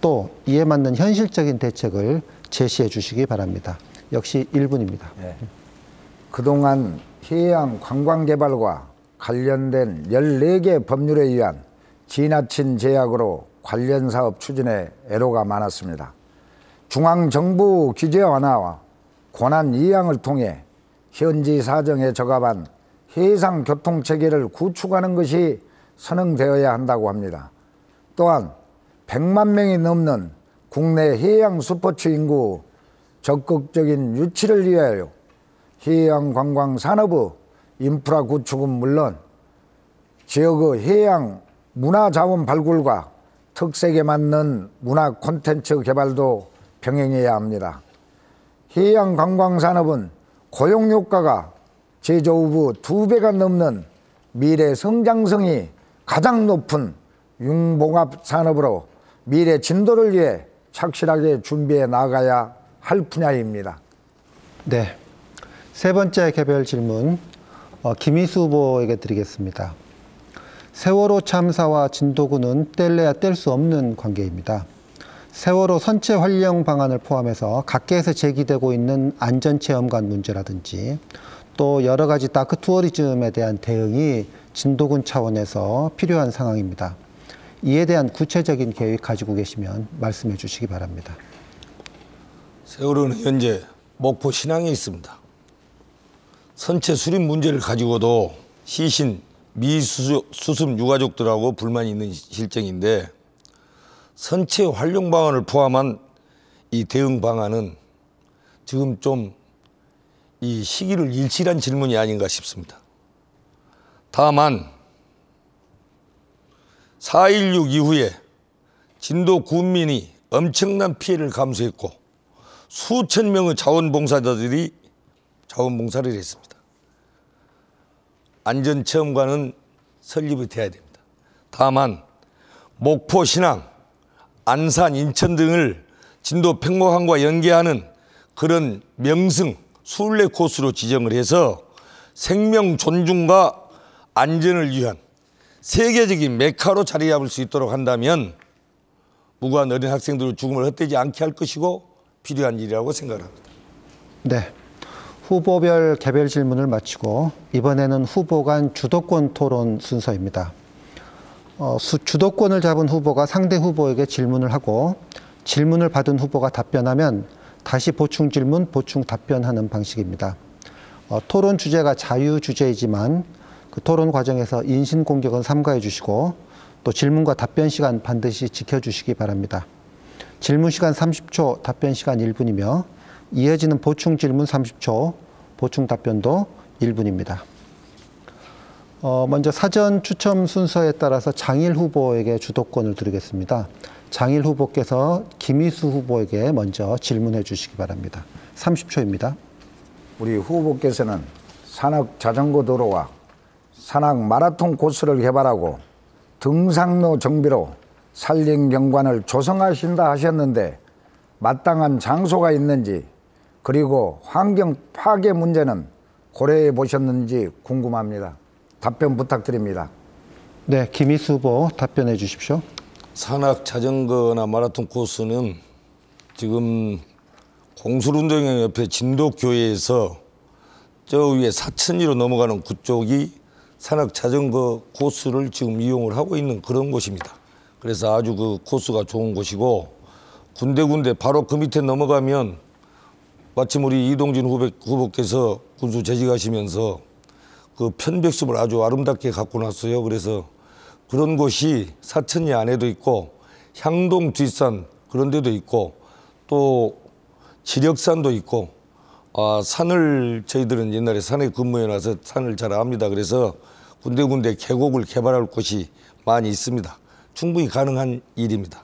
또 이에 맞는 현실적인 대책을 제시해 주시기 바랍니다. 역시 1분입니다. 네. 그동안 해양 관광 개발과 관련된 14개 법률에 의한 지나친 제약으로 관련 사업 추진에 애로가 많았습니다. 중앙정부 규제 완화와 권한 이양을 통해 현지 사정에 적합한 해상 교통 체계를 구축하는 것이 선행되어야 한다고 합니다. 또한 100만 명이 넘는 국내 해양 스포츠 인구 적극적인 유치를 위하여 해양 관광 산업의 인프라 구축은 물론 지역의 해양 문화 자원 발굴과 특색에 맞는 문화 콘텐츠 개발도 병행해야 합니다. 해양 관광 산업은 고용 효과가 제조업의 2배가 넘는 미래 성장성이 가장 높은 융봉합 산업으로 미래 진도를 위해 착실하게 준비해 나가야 할 분야입니다. 네, 세 번째 개별 질문, 김희수 후보에게 드리겠습니다. 세월호 참사와 진도군은 뗄래야 뗄 수 없는 관계입니다. 세월호 선체 활용 방안을 포함해서 각계에서 제기되고 있는 안전체험관 문제라든지 또 여러 가지 다크 투어리즘에 대한 대응이 진도군 차원에서 필요한 상황입니다. 이에 대한 구체적인 계획 가지고 계시면 말씀해 주시기 바랍니다. 세월호는 현재 목포 신항에 있습니다. 선체 수립 문제를 가지고도 시신 미수습 유가족들하고 불만이 있는 실정인데 선체 활용 방안을 포함한 이 대응 방안은 지금 좀 이 시기를 일치한 질문이 아닌가 싶습니다. 다만 4.16 이후에 진도 군민이 엄청난 피해를 감수했고 수천 명의 자원봉사자들이 자원봉사를 했습니다. 안전체험관은 설립이 돼야 됩니다. 다만 목포, 신항, 안산, 인천 등을 진도 팽목항과 연계하는 그런 명승 순례 코스로 지정을 해서 생명 존중과 안전을 위한 세계적인 메카로 자리 잡을 수 있도록 한다면 무고한 어린 학생들의 죽음을 헛되지 않게 할 것이고 필요한 일이라고 생각합니다. 네, 후보별 개별 질문을 마치고 이번에는 후보 간 주도권 토론 순서입니다. 주도권을 잡은 후보가 상대 후보에게 질문을 하고 질문을 받은 후보가 답변하면 다시 보충 질문, 보충 답변하는 방식입니다. 토론 주제가 자유 주제이지만 그 토론 과정에서 인신 공격은 삼가해 주시고 또 질문과 답변 시간 반드시 지켜주시기 바랍니다. 질문 시간 30초, 답변 시간 1분이며 이어지는 보충 질문 30초, 보충 답변도 1분입니다. 먼저 사전 추첨 순서에 따라서 장일 후보에게 주도권을 드리겠습니다. 장일 후보께서 김희수 후보에게 먼저 질문해 주시기 바랍니다. 30초입니다. 우리 후보께서는 산악 자전거 도로와 산악 마라톤 코스를 개발하고 등산로 정비로 산림 경관을 조성하신다 하셨는데 마땅한 장소가 있는지 그리고 환경 파괴 문제는 고려해 보셨는지 궁금합니다. 답변 부탁드립니다. 네, 김희수 후보 답변해 주십시오. 산악 자전거나 마라톤 코스는 지금 공술운동회 옆에 진도교회에서 저 위에 사천리로 넘어가는 그쪽이 산악 자전거 코스를 지금 이용을 하고 있는 그런 곳입니다. 그래서 아주 그 코스가 좋은 곳이고 군데군데 바로 그 밑에 넘어가면 마침 우리 이동진 후보께서 군수 재직하시면서 그 편백숲을 아주 아름답게 갖고 놨어요. 그래서 그런 곳이 사천리 안에도 있고 향동 뒷산 그런 데도 있고 또 지력산도 있고 산을 저희들은 옛날에 산에 근무해 놔서 산을 잘 압니다. 그래서 군데군데 계곡을 개발할 곳이 많이 있습니다. 충분히 가능한 일입니다.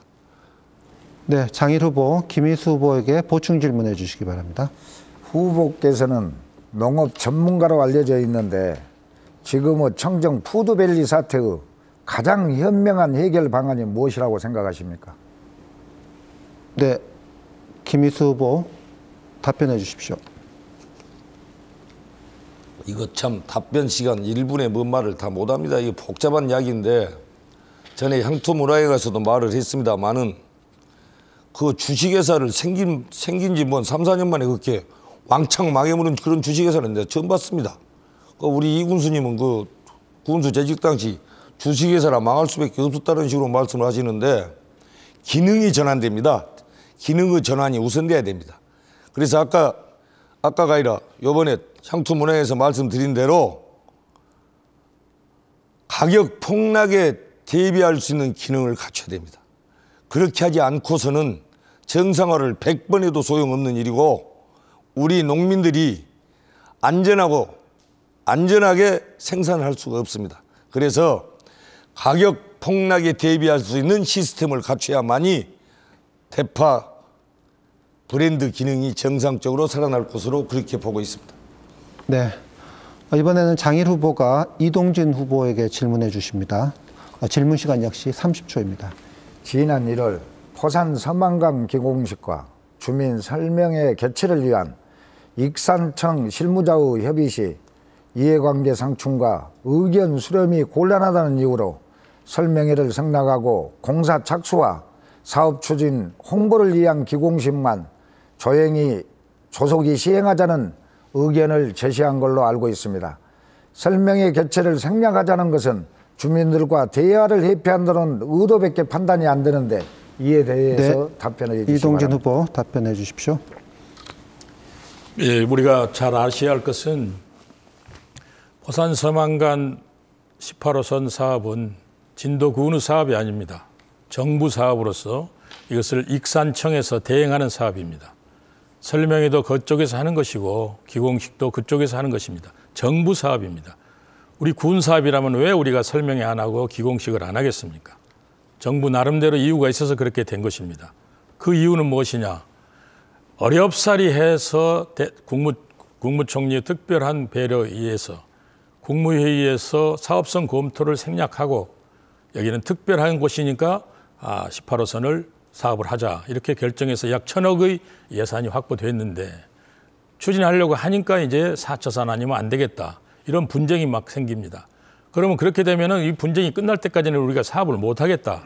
네, 장일 후보, 김희수 후보에게 보충 질문해 주시기 바랍니다. 후보께서는 농업 전문가로 알려져 있는데 지금의 청정 푸드밸리 사태의 가장 현명한 해결 방안이 무엇이라고 생각하십니까? 네, 김희수 후보 답변해 주십시오. 이거 참 답변 시간 1분에 뭔 말을 다 못합니다. 이게 복잡한 이야기인데 전에 향토문화회 가서도 말을 했습니다만은 그 주식회사를 생긴 지 뭐 3, 4년 만에 그렇게 왕창 망해버린 그런 주식회사는 내가 처음 봤습니다. 우리 이군수님은 그 군수 재직 당시 주식회사라 망할 수밖에 없었다는 식으로 말씀을 하시는데 기능이 전환됩니다. 기능의 전환이 우선돼야 됩니다. 그래서 아까가 아니라 이번에 향토문화회에서 말씀드린 대로 가격 폭락에 대비할 수 있는 기능을 갖춰야 됩니다. 그렇게 하지 않고서는 정상화를 100번 해도 소용없는 일이고 우리 농민들이 안전하게 생산할 수가 없습니다. 그래서 가격 폭락에 대비할 수 있는 시스템을 갖춰야만이 대파 브랜드 기능이 정상적으로 살아날 것으로 그렇게 보고 있습니다. 네, 이번에는 장일 후보가 이동진 후보에게 질문해 주십니다. 질문 시간 역시 30초입니다. 지난 1월 포산 섬한강 기공식과 주민 설명회 개최를 위한 익산청 실무자의 협의 시 이해관계 상충과 의견 수렴이 곤란하다는 이유로 설명회를 승낙하고 공사 착수와 사업 추진 홍보를 위한 기공식만 조속히 시행하자는 의견을 제시한 걸로 알고 있습니다. 설명회 개최를 생략하자는 것은 주민들과 대화를 회피한다는 의도밖에 판단이 안 되는데 이에 대해서 답변해 주시기 이동진 바랍니다. 후보 답변해 주십시오. 예, 우리가 잘 아셔야 할 것은 포산 서만간 18호선 사업은 진도군의 사업이 아닙니다. 정부 사업으로서 이것을 익산청에서 대행하는 사업입니다. 설명회도 그쪽에서 하는 것이고 기공식도 그쪽에서 하는 것입니다. 정부 사업입니다. 우리 군 사업이라면 왜 우리가 설명회 안 하고 기공식을 안 하겠습니까? 정부 나름대로 이유가 있어서 그렇게 된 것입니다. 그 이유는 무엇이냐? 어렵사리 해서 국무총리의 특별한 배려에 의해서 국무회의에서 사업성 검토를 생략하고 여기는 특별한 곳이니까 18호선을 사업을 하자 이렇게 결정해서 약 1,000억의 예산이 확보됐는데 추진하려고 하니까 이제 4차선 아니면 안 되겠다. 이런 분쟁이 막 생깁니다. 그러면 그렇게 되면은 이 분쟁이 끝날 때까지는 우리가 사업을 못 하겠다.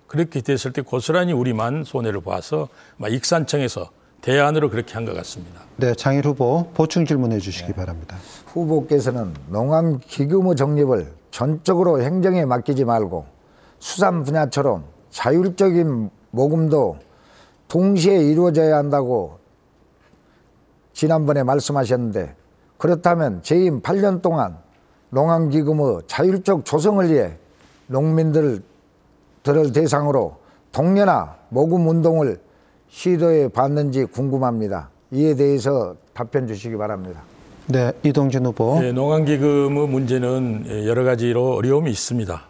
그렇게 됐을 때 고스란히 우리만 손해를 봐서 익산청에서 대안으로 그렇게 한 것 같습니다. 네, 장일 후보 보충 질문해 주시기 바랍니다. 후보께서는 농암기금의 적립을 전적으로 행정에 맡기지 말고 수산 분야처럼 자율적인 모금도 동시에 이루어져야 한다고 지난번에 말씀하셨는데 그렇다면 재임 8년 동안 농암기금의 자율적 조성을 위해 농민들을 대상으로 동료나 모금 운동을 시도해 봤는지 궁금합니다. 이에 대해서 답변 주시기 바랍니다. 네, 이동진 후보. 네, 농암기금의 문제는 여러 가지로 어려움이 있습니다.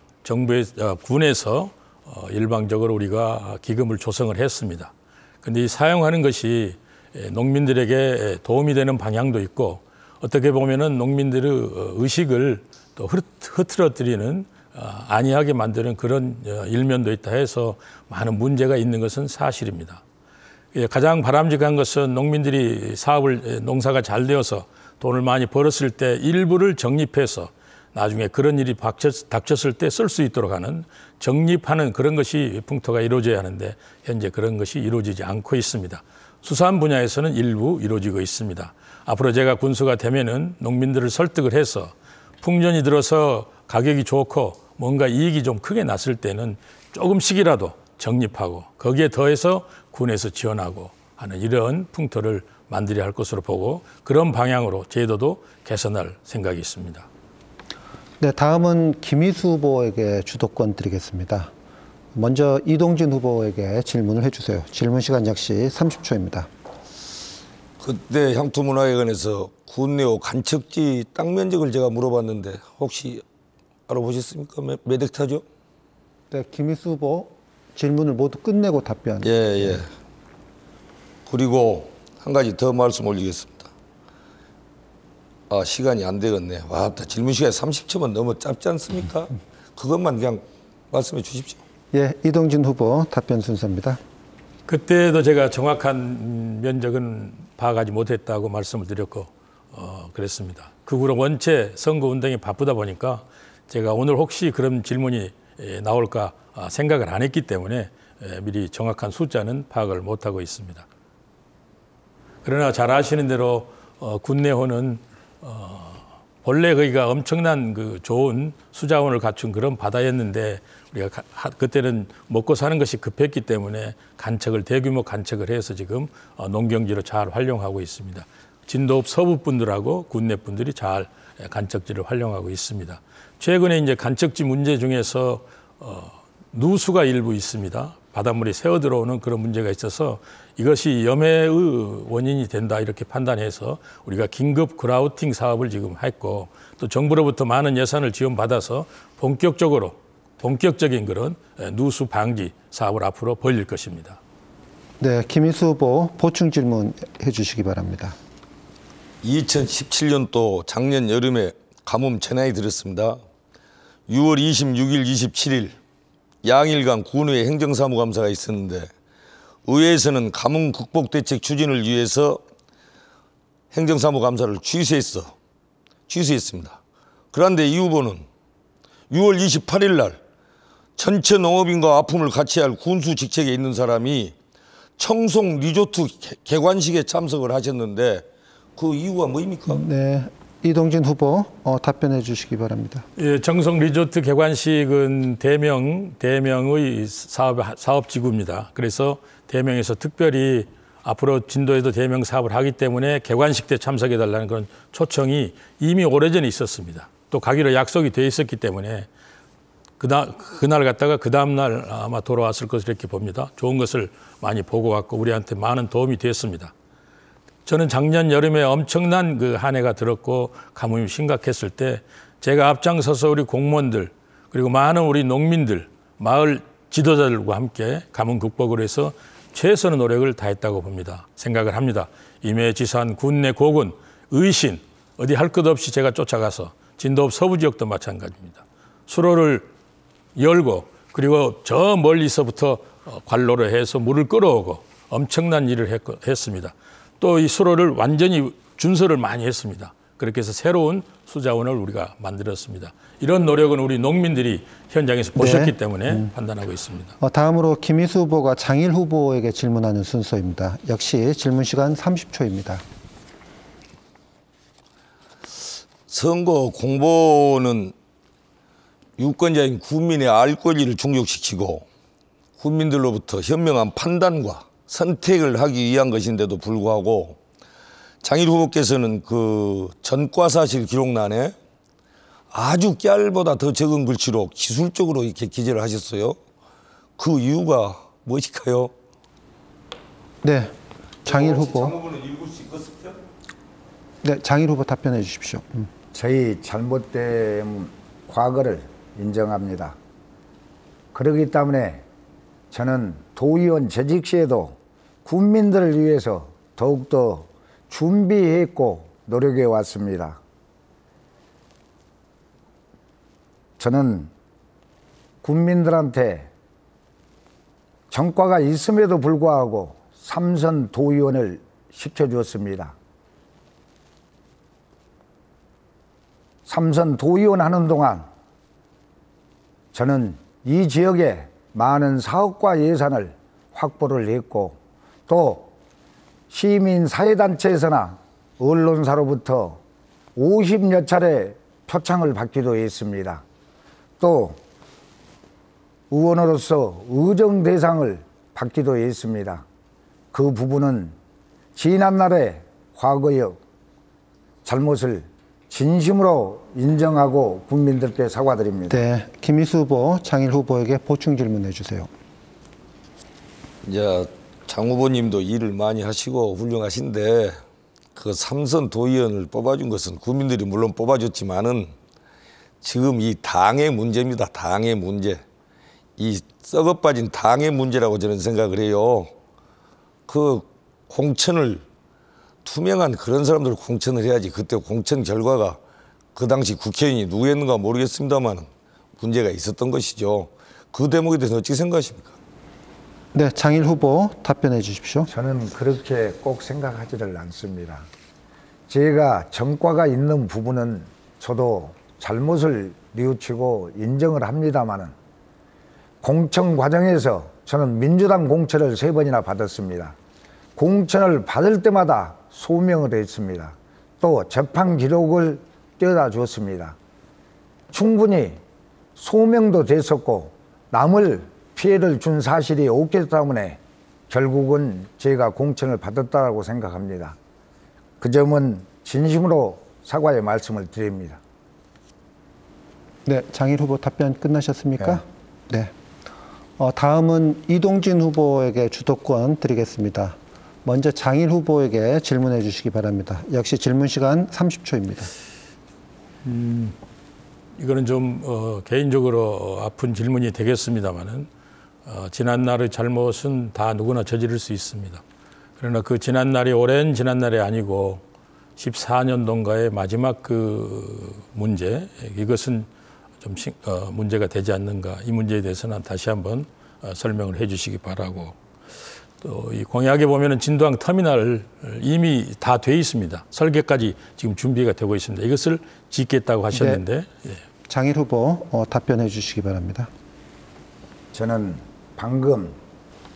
군에서 일방적으로 우리가 기금을 조성을 했습니다. 그런데 이 사용하는 것이 농민들에게 도움이 되는 방향도 있고 어떻게 보면은 농민들의 의식을 또 흐트러뜨리는 안이하게 만드는 그런 일면도 있다 해서 많은 문제가 있는 것은 사실입니다. 가장 바람직한 것은 농민들이 농사가 잘 되어서 돈을 많이 벌었을 때 일부를 적립해서 나중에 그런 일이 닥쳤을 때 쓸 수 있도록 하는 적립하는 그런 것이 풍토가 이루어져야 하는데 현재 그런 것이 이루어지지 않고 있습니다. 수산 분야에서는 일부 이루어지고 있습니다. 앞으로 제가 군수가 되면은 농민들을 설득을 해서 풍년이 들어서 가격이 좋고 뭔가 이익이 좀 크게 났을 때는 조금씩이라도 적립하고 거기에 더해서 군에서 지원하고 하는 이런 풍토를 만들어야 할 것으로 보고 그런 방향으로 제도도 개선할 생각이 있습니다. 네, 다음은 김희수 후보에게 주도권 드리겠습니다. 먼저 이동진 후보에게 질문을 해주세요. 질문 시간 역시 30초입니다. 그때 향토문화에 관해서 군내호 간척지 땅 면적을 제가 물어봤는데 혹시 알아보셨습니까? 몇 헥타죠? 네, 김희수 후보 질문을 모두 끝내고 답변. 예. 그리고 한 가지 더 말씀 올리겠습니다. 시간이 안 되겠네. 와, 질문 시간이 30초면 너무 짧지 않습니까? 그것만 그냥 말씀해 주십시오. 예, 이동진 후보 답변 순서입니다. 그때도 제가 정확한 면적은 파악하지 못했다고 말씀을 드렸고 그랬습니다. 그 후로 원체 선거운동이 바쁘다 보니까 제가 오늘 혹시 그런 질문이 나올까 생각을 안 했기 때문에 미리 정확한 숫자는 파악을 못하고 있습니다. 그러나 잘 아시는 대로 군내호는 본래 거기가 엄청난 그 좋은 수자원을 갖춘 그런 바다였는데 우리가 그때는 먹고 사는 것이 급했기 때문에 대규모 간척을 해서 지금 농경지로 잘 활용하고 있습니다. 진도읍 서부 분들하고 군내 분들이 잘 간척지를 활용하고 있습니다. 최근에 이제 간척지 문제 중에서 누수가 일부 있습니다. 바닷물이 새어 들어오는 그런 문제가 있어서 이것이 염해의 원인이 된다 이렇게 판단해서 우리가 긴급 그라우팅 사업을 지금 했고 또 정부로부터 많은 예산을 지원받아서 본격적인 그런 누수 방지 사업을 앞으로 벌릴 것입니다. 네, 김희수 후보 보충 질문 해주시기 바랍니다. 2017년도 작년 여름에 가뭄 재난이 들었습니다. 6월 26일, 27일 양일간 군의회 행정사무감사가 있었는데, 네, 있었는데, 의회에서는 가뭄 극복 대책 추진을 위해서 5억 5천만 원의 예산을 지원하기로 했습니다. 그런데 6월 26일, 27일 양일간 군의회 행정사무감사가 있었는데 의회에서는 가뭄 극복 대책 추진을 위해서 행정사무감사를 취소했습니다. 그런데 이 후보는 6월 28일 날 전체 농업인과 아픔을 같이 할 군수 직책에 있는 사람이 청송 리조트 개관식에 참석을 하셨는데 그 이유가 뭐입니까? 네, 이동진 후보 답변해 주시기 바랍니다. 예, 청송 리조트 개관식은 대명의 사업지구입니다. 그래서 대명에서 특별히 앞으로 진도에도 대명 사업을 하기 때문에 개관식 때 참석해달라는 그런 초청이 이미 오래전에 있었습니다. 또 가기로 약속이 돼 있었기 때문에 그날 갔다가 그 다음날 아마 돌아왔을 것을 이렇게 봅니다. 좋은 것을 많이 보고 왔고 우리한테 많은 도움이 됐습니다. 저는 작년 여름에 엄청난 그 한 해가 들었고 가뭄이 심각했을 때 제가 앞장서서 우리 공무원들 그리고 많은 우리 농민들, 마을 지도자들과 함께 가뭄 극복을 해서 최선의 노력을 다했다고 봅니다. 생각을 합니다. 임해지산, 군내 고군, 의신 어디 할 것 없이 제가 쫓아가서 진도읍 서부 지역도 마찬가지입니다. 수로를 열고 그리고 저 멀리서부터 관로를 해서 물을 끌어오고 엄청난 일을 했습니다. 또 이 수로를 완전히 준설을 많이 했습니다. 그렇게 해서 새로운 수자원을 우리가 만들었습니다. 이런 노력은 우리 농민들이 현장에서 보셨기 때문에 판단하고 있습니다. 다음으로 김희수 후보가 장일 후보에게 질문하는 순서입니다. 역시 질문 시간 30초입니다. 선거 공보는 유권자인 국민의 알 권리를 충족시키고 국민들로부터 현명한 판단과 선택을 하기 위한 것인데도 불구하고 장일 후보께서는 그 전과사실 기록란에 아주 깨알보다 더 적은 글씨로 기술적으로 이렇게 기재를 하셨어요. 그 이유가 무엇일까요? 네, 장일 후보. 장 후보는 읽을 수 있겠습니까? 네, 장일 후보 답변해 주십시오. 저희 잘못된 과거를 인정합니다. 그렇기 때문에 저는 도의원 재직 시에도 국민들을 위해서 더욱더 준비했고 노력해 왔습니다. 저는 국민들한테 전과가 있음에도 불구하고 삼선 도의원을 시켜주었습니다. 삼선 도의원 하는 동안 저는 이 지역에 많은 사업과 예산을 확보를 했고 또 시민 사회단체에서나 언론사로부터 50여 차례 표창을 받기도 했습니다. 또 의원으로서 의정 대상을 받기도 했습니다. 그 부분은 지난날의 과거의 잘못을 진심으로 인정하고 국민들께 사과드립니다. 네, 김희수 후보, 장일 후보에게 보충 질문해 주세요. 이제 장 후보님도 일을 많이 하시고 훌륭하신데 그 삼선 도의원을 뽑아준 것은 국민들이 물론 뽑아줬지만은 지금 이 당의 문제입니다. 당의 문제. 이 썩어 빠진 당의 문제라고 저는 생각을 해요. 그 공천을 투명한 그런 사람들 공천을 해야지. 그때 공천 결과가 그 당시 국회의원이 누구였는가 모르겠습니다만 문제가 있었던 것이죠. 그 대목에 대해서 어떻게 생각하십니까? 네, 장일 후보 답변해 주십시오. 저는 그렇게 꼭 생각하지를 않습니다. 제가 전과가 있는 부분은 저도 잘못을 뉘우치고 인정을 합니다마는 공천 과정에서 저는 민주당 공천을 3번이나 받았습니다. 공천을 받을 때마다 소명을 했습니다. 또 재판 기록을 떼어다 주었습니다. 충분히 소명도 됐었고 남을 피해를 준 사실이 없기 때문에 결국은 제가 공천을 받았다고 생각합니다. 그 점은 진심으로 사과의 말씀을 드립니다. 네, 장일 후보 답변 끝나셨습니까? 네. 다음은 이동진 후보에게 주도권 드리겠습니다. 먼저 장일 후보에게 질문해 주시기 바랍니다. 역시 질문 시간 30초입니다. 이거는 좀 개인적으로 아픈 질문이 되겠습니다만은 지난날의 잘못은 다 누구나 저지를 수 있습니다. 그러나 그 지난날이 오랜 지난날이 아니고 14년도인가의 마지막 그 문제, 이것은 좀 문제가 되지 않는가, 이 문제에 대해서는 다시 한번 설명을 해 주시기 바라고, 또 이 공약에 보면은 진도항 터미널 이미 다 돼 있습니다. 설계까지 지금 준비가 되고 있습니다. 이것을 짓겠다고 하셨는데 예. 장일 후보 답변해 주시기 바랍니다. 저는 방금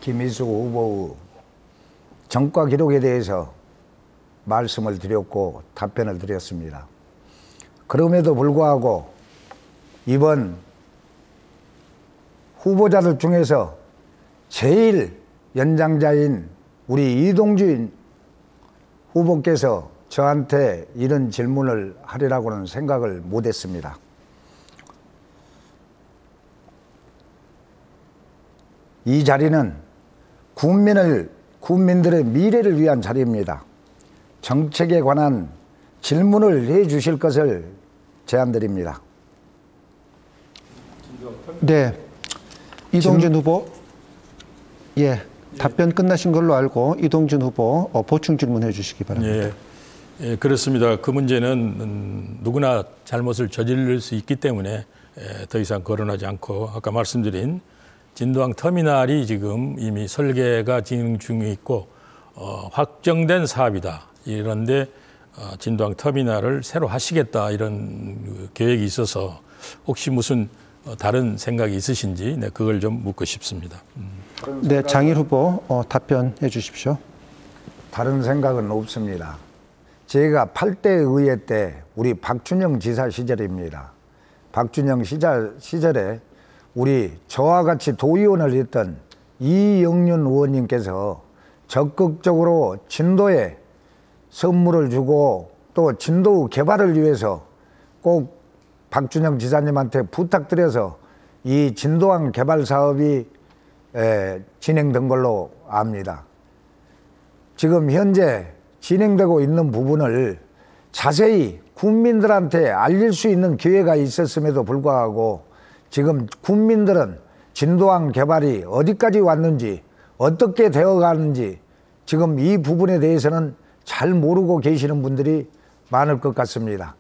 김희수 후보의 전과 기록에 대해서 말씀을 드렸고 답변을 드렸습니다. 그럼에도 불구하고 이번 후보자들 중에서 제일 연장자인 우리 이동준 후보께서 저한테 이런 질문을 하리라고는 생각을 못했습니다. 이 자리는 국민들의 미래를 위한 자리입니다. 정책에 관한 질문을 해 주실 것을 제안드립니다. 네, 이동준 후보. 예, 답변 끝나신 걸로 알고 이동준 후보 보충 질문해 주시기 바랍니다. 예, 그렇습니다. 그 문제는 누구나 잘못을 저지를 수 있기 때문에 더 이상 거론하지 않고 아까 말씀드린 진도항 터미널이 지금 이미 설계가 진행 중에 있고 확정된 사업이다. 이런데 진도항 터미널을 새로 하시겠다 이런 계획이 있어서 혹시 무슨 다른 생각이 있으신지 그걸 좀 묻고 싶습니다. 네, 장일 후보 답변해 주십시오. 다른 생각은 없습니다. 제가 8대 의회 때 우리 박준영 지사 시절입니다. 박준영 시절에 우리 저와 같이 도의원을 했던 이영륜 의원님께서 적극적으로 진도에 선물을 주고 또 진도 개발을 위해서 꼭 박준영 지사님한테 부탁드려서 이 진도항 개발 사업이 진행된 걸로 압니다. 지금 현재 진행되고 있는 부분을 자세히 국민들한테 알릴 수 있는 기회가 있었음에도 불구하고 지금 국민들은 진도항 개발이 어디까지 왔는지 어떻게 되어가는지 지금 이 부분에 대해서는 잘 모르고 계시는 분들이 많을 것 같습니다.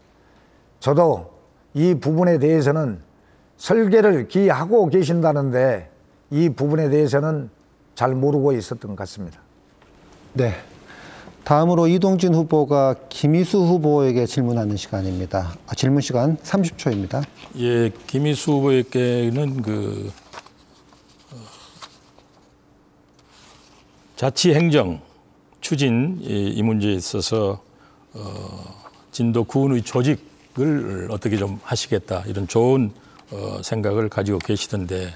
저도 이 부분에 대해서는 설계를 기하고 계신다는데 이 부분에 대해서는 잘 모르고 있었던 것 같습니다. 네. 다음으로 이동진 후보가 김희수 후보에게 질문하는 시간입니다. 질문 시간 30초입니다. 예, 김희수 후보에게는 자치행정 추진 이 문제에 있어서 진도 군의 조직을 어떻게 좀 하시겠다 이런 좋은 생각을 가지고 계시던데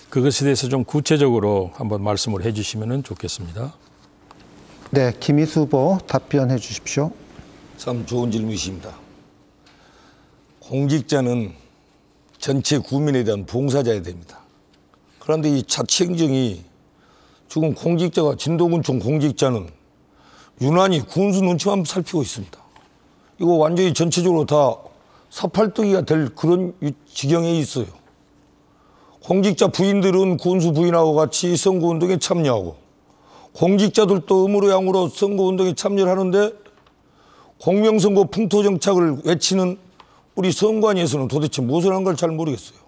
그것에 대해서 좀 구체적으로 한번 말씀을 해주시면 좋겠습니다. 네, 김희수 후보 답변해 주십시오. 참 좋은 질문이십니다. 공직자는 전체 국민에 대한 봉사자야 됩니다. 그런데 이 자치행정이 지금 공직자가 진도군청 공직자는 유난히 군수 눈치만 살피고 있습니다. 이거 완전히 전체적으로 다 사팔뜨기가 될 그런 지경에 있어요. 공직자 부인들은 군수 부인하고 같이 선거운동에 참여하고 공직자들도 음으로 양으로 선거운동에 참여를 하는데 공명선거 풍토정착을 외치는 우리 선관위에서는 도대체 무엇을 한 걸 잘 모르겠어요.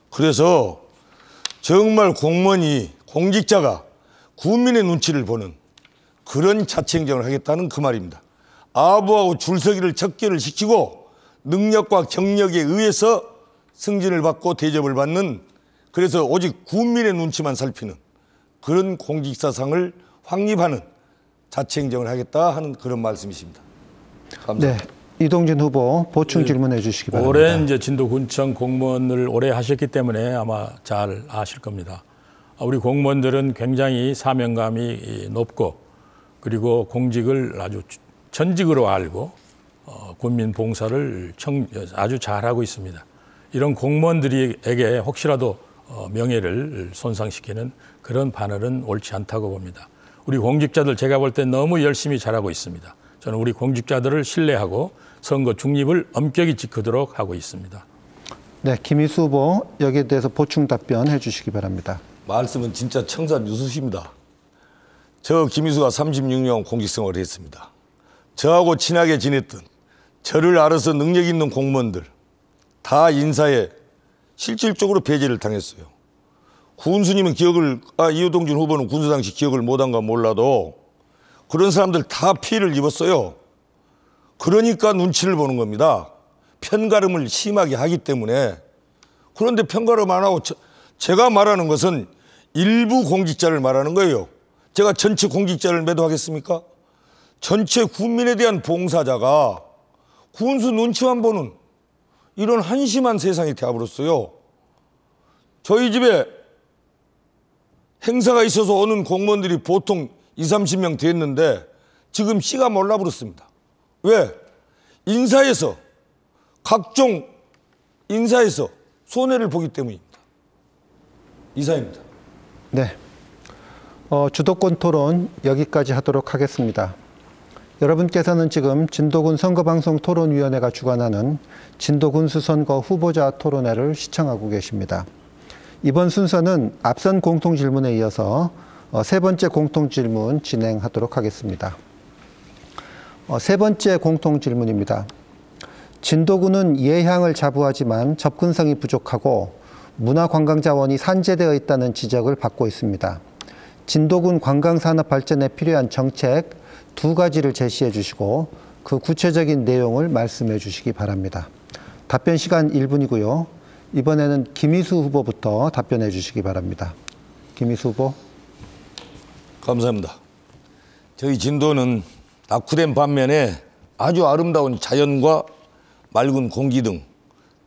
그래서 정말 공무원이 공직자가 국민의 눈치를 보는 그런 자치행정을 하겠다는 그 말입니다. 아부하고 줄서기를 척결을 시키고 능력과 경력에 의해서 승진을 받고 대접을 받는 그래서 오직 국민의 눈치만 살피는 그런 공직사상을 확립하는 자치행정을 하겠다 하는 그런 말씀이십니다. 감사합니다. 네, 이동진 후보 보충 질문해 주시기 바랍니다. 올해 이제 진도군청 공무원을 오래 하셨기 때문에 아마 잘 아실 겁니다. 우리 공무원들은 굉장히 사명감이 높고 그리고 공직을 아주 전직으로 알고 국민 봉사를 아주 잘하고 있습니다. 이런 공무원들에게 혹시라도 명예를 손상시키는 그런 반응은 옳지 않다고 봅니다. 우리 공직자들 제가 볼 때 너무 열심히 잘하고 있습니다. 저는 우리 공직자들을 신뢰하고 선거 중립을 엄격히 지키도록 하고 있습니다. 네, 김희수 후보 여기에 대해서 보충 답변해 주시기 바랍니다. 말씀은 진짜 청산유수십니다. 저 김희수가 36년 공직생활을 했습니다. 저하고 친하게 지냈던 저를 알아서 능력 있는 공무원들 다 인사에 실질적으로 배제를 당했어요. 군수님은 이호동준 후보는 군수 당시 기억을 못한가 몰라도 그런 사람들 다 피해를 입었어요. 그러니까 눈치를 보는 겁니다. 편가름을 심하게 하기 때문에. 그런데 편가름 안 하고 제가 말하는 것은 일부 공직자를 말하는 거예요. 제가 전체 공직자를 매도하겠습니까? 전체 국민에 대한 봉사자가 군수 눈치만 보는 이런 한심한 세상이 되어버렸어요. 저희 집에 행사가 있어서 오는 공무원들이 보통 20-30명 됐는데 지금 씨가 몰라버렸습니다. 왜? 인사에서 각종 인사에서 손해를 보기 때문입니다. 이상입니다. 네. 주도권 토론 여기까지 하도록 하겠습니다. 여러분께서는 지금 진도군 선거방송 토론위원회가 주관하는 진도군수 선거 후보자 토론회를 시청하고 계십니다. 이번 순서는 앞선 공통질문에 이어서 세 번째 공통질문 진행하도록 하겠습니다. 세 번째 공통질문입니다. 진도군은 예향을 자부하지만 접근성이 부족하고 문화관광자원이 산재되어 있다는 지적을 받고 있습니다. 진도군 관광산업 발전에 필요한 정책 두 가지를 제시해 주시고 그 구체적인 내용을 말씀해 주시기 바랍니다. 답변 시간 1분이고요. 이번에는 김희수 후보부터 답변해 주시기 바랍니다. 김희수 후보. 감사합니다. 저희 진도는 낙후된 반면에 아주 아름다운 자연과 맑은 공기 등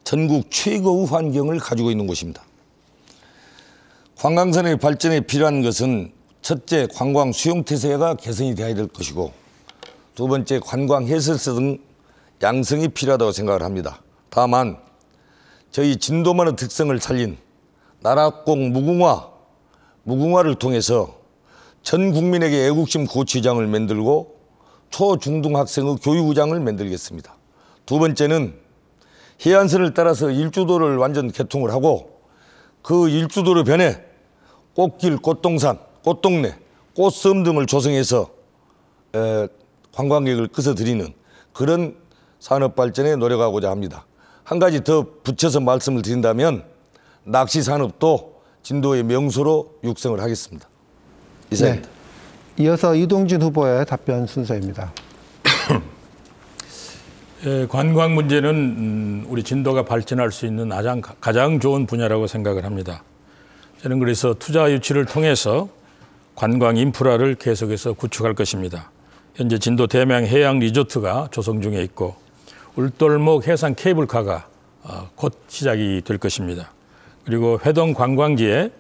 전국 최고의 환경을 가지고 있는 곳입니다. 관광산의 발전에 필요한 것은 첫째, 관광 수용태세가 개선이 되어야 될 것이고 두 번째, 관광 해설사 등 양성이 필요하다고 생각을 합니다. 다만 저희 진도만의 특성을 살린 나락공 무궁화를 통해서 전 국민에게 애국심 고취장을 만들고 초중등 학생의 교육의장을 만들겠습니다. 두 번째는 해안선을 따라서 일주도를 완전 개통을 하고 그 일주도로 변해 꽃길, 꽃동산, 꽃동네, 꽃섬 등을 조성해서 관광객을 끌어들이는 그런 산업 발전에 노력하고자 합니다. 한 가지 더 붙여서 말씀을 드린다면 낚시 산업도 진도의 명소로 육성을 하겠습니다. 이상입니다. 네. 이어서 이동진 후보의 답변 순서입니다. 관광 문제는 우리 진도가 발전할 수 있는 가장 좋은 분야라고 생각을 합니다. 저는 그래서 투자 유치를 통해서 관광 인프라를 계속해서 구축할 것입니다. 현재 진도 대명 해양 리조트가 조성 중에 있고 울돌목 해상 케이블카가 곧 시작이 될 것입니다. 그리고 회동 관광지에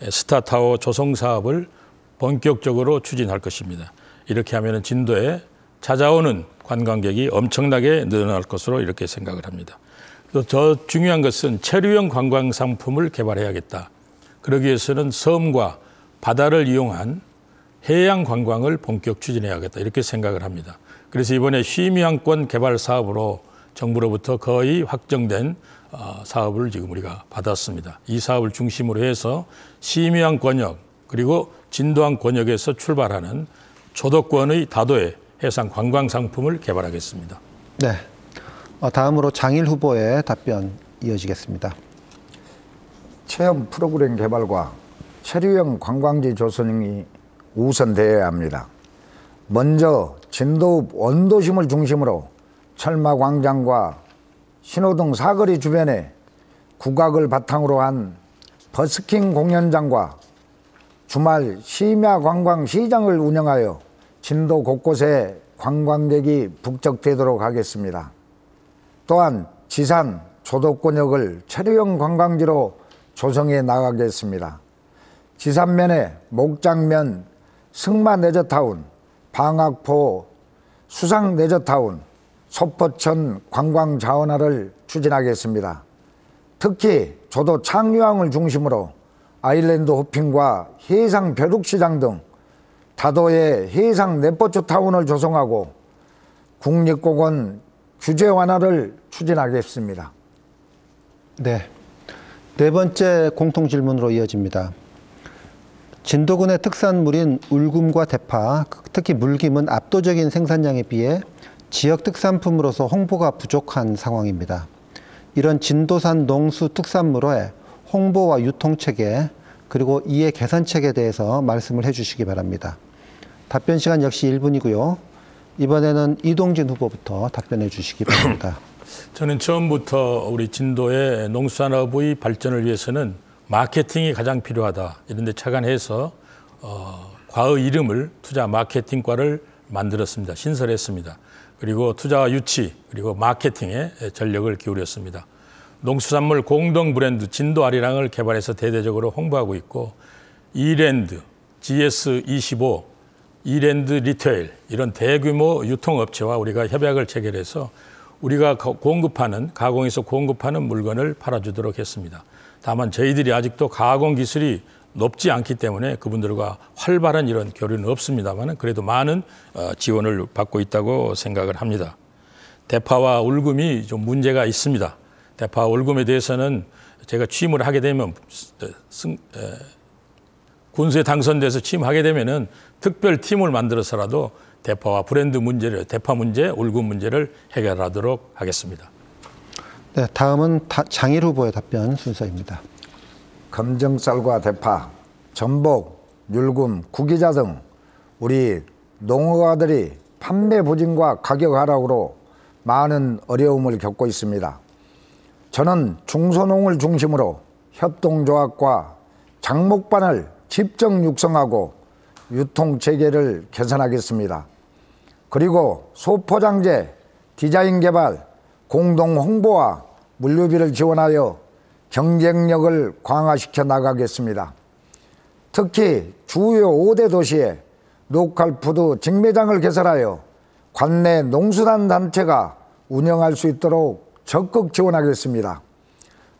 스타타워 조성 사업을 본격적으로 추진할 것입니다. 이렇게 하면 진도에 찾아오는 관광객이 엄청나게 늘어날 것으로 이렇게 생각을 합니다. 또 더 중요한 것은 체류형 관광 상품을 개발해야겠다. 그러기 위해서는 섬과 바다를 이용한 해양 관광을 본격 추진해야겠다. 이렇게 생각을 합니다. 그래서 이번에 쉬미항권 개발 사업으로 정부로부터 거의 확정된 사업을 지금 우리가 받았습니다. 이 사업을 중심으로 해서 쉬미항 권역 그리고 진도항 권역에서 출발하는 조도권의 다도해 해상 관광 상품을 개발하겠습니다. 네. 다음으로 장일 후보의 답변 이어지겠습니다. 체험 프로그램 개발과 체류형 관광지 조성이 우선되어야 합니다. 먼저 진도 원도심을 중심으로 철마광장과 신호등 사거리 주변에 국악을 바탕으로 한 버스킹 공연장과 주말 심야 관광 시장을 운영하여 진도 곳곳에 관광객이 북적되도록 하겠습니다. 또한 지산, 조도권역을 체류형 관광지로 조성해 나가겠습니다. 지산면에 목장면, 승마 레저타운, 방학포 수상 레저타운, 소포천 관광 자원화를 추진하겠습니다. 특히 조도 창류항을 중심으로 아일랜드 호핑과 해상 벼룩시장 등 다도의 해상 레포츠 타운을 조성하고 국립공원 규제 완화를 추진하겠습니다. 네. 네 번째 공통 질문으로 이어집니다. 진도군의 특산물인 울금과 대파, 특히 물김은 압도적인 생산량에 비해 지역 특산품으로서 홍보가 부족한 상황입니다. 이런 진도산 농수 특산물의 홍보와 유통체계, 그리고 이해 개선책에 대해서 말씀을 해주시기 바랍니다. 답변 시간 역시 1분이고요. 이번에는 이동진 후보부터 답변해 주시기 바랍니다. 저는 처음부터 우리 진도의 농수산업의 발전을 위해서는 마케팅이 가장 필요하다. 이런 데 착안해서 과의 이름을 투자 마케팅과를 만들었습니다. 신설했습니다. 그리고 투자와 유치 그리고 마케팅에 전력을 기울였습니다. 농수산물 공동 브랜드 진도 아리랑을 개발해서 대대적으로 홍보하고 있고 이랜드, GS25, 이랜드 리테일 이런 대규모 유통업체와 우리가 협약을 체결해서 우리가 공급하는 가공해서 공급하는 물건을 팔아주도록 했습니다. 다만 저희들이 아직도 가공 기술이 높지 않기 때문에 그분들과 활발한 이런 교류는 없습니다만 그래도 많은 지원을 받고 있다고 생각을 합니다. 대파와 울금이 좀 문제가 있습니다. 대파 울금에 대해서는 제가 취임을 하게 되면 군수에 당선돼서 취임하게 되면은 특별 팀을 만들어서라도 대파와 브랜드 문제를 대파 문제, 울금 문제를 해결하도록 하겠습니다. 네, 다음은 장일 후보의 답변 순서입니다. 검정쌀과 대파, 전복, 율금, 구기자 등 우리 농어가들이 판매 부진과 가격 하락으로 많은 어려움을 겪고 있습니다. 저는 중소농을 중심으로 협동조합과 장목반을 집중 육성하고 유통체계를 개선하겠습니다. 그리고 소포장재, 디자인 개발, 공동 홍보와 물류비를 지원하여 경쟁력을 강화시켜 나가겠습니다. 특히 주요 5대 도시에 로컬푸드 직매장을 개설하여 관내 농수산 단체가 운영할 수 있도록 적극 지원하겠습니다.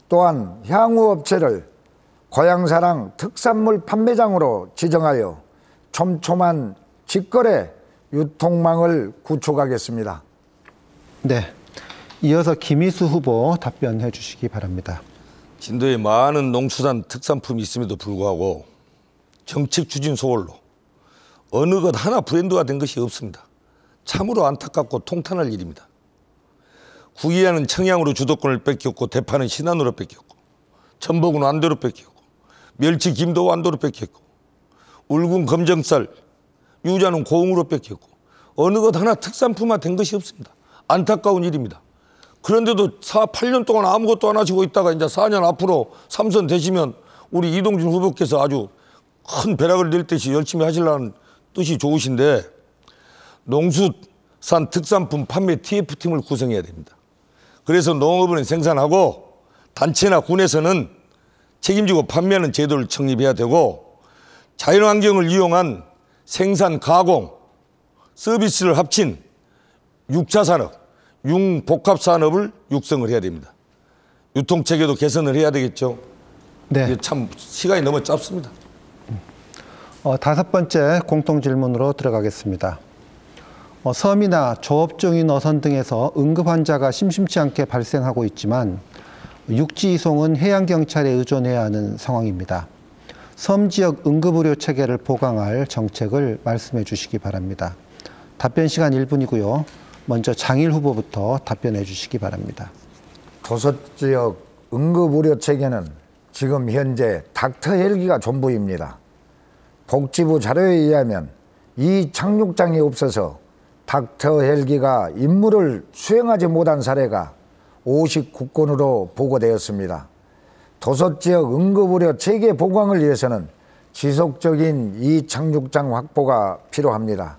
또한 향후 업체를 고향사랑 특산물 판매장으로 지정하여 촘촘한 직거래 유통망을 구축하겠습니다. 네, 이어서 김희수 후보 답변해 주시기 바랍니다. 진도에 많은 농수산 특산품이 있음에도 불구하고 정책 추진 소홀로 어느 것 하나 브랜드가 된 것이 없습니다. 참으로 안타깝고 통탄할 일입니다. 구기야는 청양으로 주도권을 뺏겼고 대파는 신안으로 뺏겼고 전복은 완도로 뺏겼고 멸치 김도 완도로 뺏겼고 울금 검정쌀 유자는 고흥으로 뺏겼고 어느 것 하나 특산품화 된 것이 없습니다. 안타까운 일입니다. 그런데도 8년 동안 아무것도 안 하시고 있다가 이제 4년 앞으로 3선 되시면 우리 이동진 후보께서 아주 큰 벼락을 낼 듯이 열심히 하시려는 뜻이 좋으신데 농수산 특산품 판매 TF팀을 구성해야 됩니다. 그래서 농업은 생산하고 단체나 군에서는 책임지고 판매하는 제도를 창립해야 되고 자연환경을 이용한 생산, 가공, 서비스를 합친 6차 산업, 융복합산업을 육성을 해야 됩니다. 유통체계도 개선을 해야 되겠죠. 네. 이게 참 시간이 너무 짧습니다. 다섯 번째 공통질문으로 들어가겠습니다. 섬이나 조업종인 어선 등에서 응급환자가 심심치 않게 발생하고 있지만 육지 이송은 해양경찰에 의존해야 하는 상황입니다. 섬 지역 응급의료 체계를 보강할 정책을 말씀해 주시기 바랍니다. 답변 시간 1분이고요. 먼저 장일 후보부터 답변해 주시기 바랍니다. 도서 지역 응급의료 체계는 지금 현재 닥터 헬기가 전부입니다. 복지부 자료에 의하면 이 착륙장이 없어서 닥터 헬기가 임무를 수행하지 못한 사례가 59건으로 보고되었습니다. 도서지역 응급의료 체계 보강을 위해서는 지속적인 이 착륙장 확보가 필요합니다.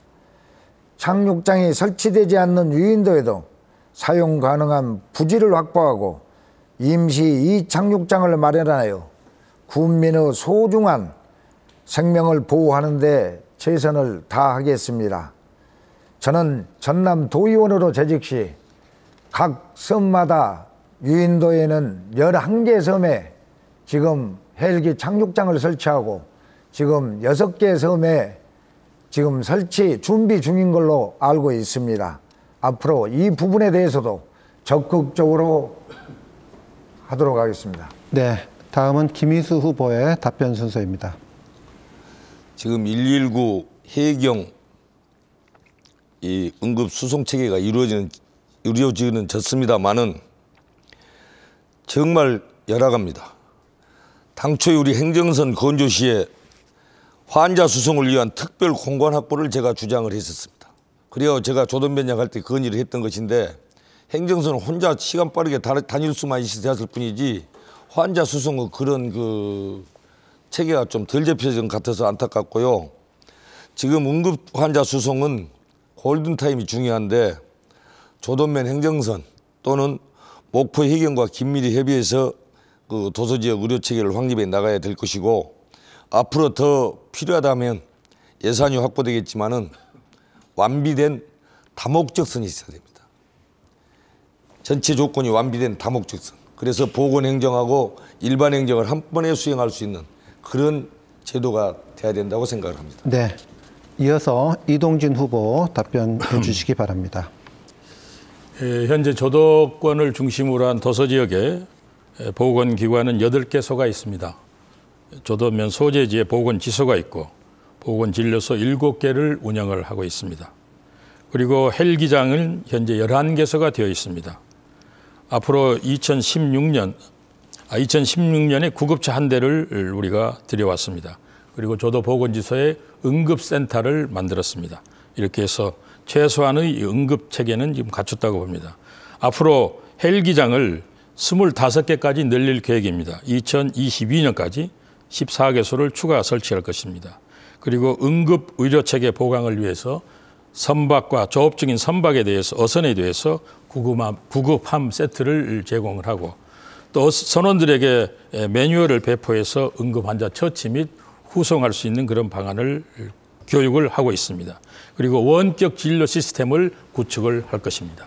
착륙장이 설치되지 않는 유인도에도 사용 가능한 부지를 확보하고 임시 이 착륙장을 마련하여 국민의 소중한 생명을 보호하는 데 최선을 다하겠습니다. 저는 전남 도의원으로 재직 시 각 섬마다 유인도에는 11개 섬에 지금 헬기 착륙장을 설치하고 지금 6개 섬에 지금 설치 준비 중인 걸로 알고 있습니다. 앞으로 이 부분에 대해서도 적극적으로 하도록 하겠습니다. 네, 다음은 김희수 후보의 답변 순서입니다. 지금 119 해경 이 응급 수송 체계가 이루어지는 졌습니다만은 정말 열악합니다. 당초에 우리 행정선 건조시에 환자 수송을 위한 특별 공간 확보를 제가 주장을 했었습니다. 그래야 제가 조던변장할 때 건의를 했던 것인데 행정선은 혼자 시간 빠르게 다닐 수만 있었을 뿐이지 환자 수송은 그런 체계가 좀 덜 잡혀진 것 같아서 안타깝고요. 지금 응급 환자 수송은 골든타임이 중요한데 조던면 행정선 또는 목포 해경과 긴밀히 협의해서 그 도서지역 의료체계를 확립해 나가야 될 것이고 앞으로 더 필요하다면 예산이 확보되겠지만은 완비된 다목적선이 있어야 됩니다. 전체 조건이 완비된 다목적선. 그래서 보건행정하고 일반행정을 한 번에 수행할 수 있는 그런 제도가 돼야 된다고 생각을 합니다. 네. 이어서 이동진 후보 답변해 주시기 바랍니다. 현재 조도권을 중심으로 한 도서지역에 보건기관은 8개소가 있습니다. 조도면 소재지에 보건지소가 있고 보건진료소 7개를 운영을 하고 있습니다. 그리고 헬기장은 현재 11개소가 되어 있습니다. 앞으로 2016년에 구급차 한 대를 우리가 들여왔습니다. 그리고 조도 보건지소에 응급센터를 만들었습니다. 이렇게 해서 최소한의 응급 체계는 지금 갖췄다고 봅니다. 앞으로 헬기장을 25개까지 늘릴 계획입니다. 2022년까지 14개소를 추가 설치할 것입니다. 그리고 응급 의료 체계 보강을 위해서 선박과 조업적인 선박에 대해서 어선에 대해서 구급함 세트를 제공을 하고 또 선원들에게 매뉴얼을 배포해서 응급 환자 처치 및 후송할 수 있는 그런 방안을 교육을 하고 있습니다. 그리고 원격 진료 시스템을 구축을 할 것입니다.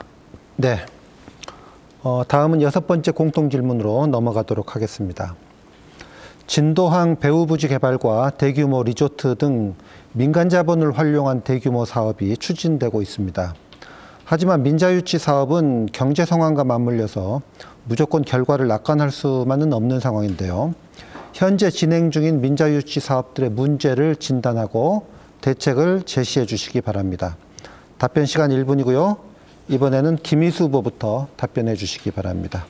네. 다음은 6번째 공통질문으로 넘어가도록 하겠습니다. 진도항 배후부지 개발과 대규모 리조트 등 민간 자본을 활용한 대규모 사업이 추진되고 있습니다. 하지만 민자유치 사업은 경제 상황과 맞물려서 무조건 결과를 낙관할 수만은 없는 상황인데요. 현재 진행 중인 민자유치 사업들의 문제를 진단하고 대책을 제시해 주시기 바랍니다. 답변 시간 1분이고요. 이번에는 김희수 후보부터 답변해 주시기 바랍니다.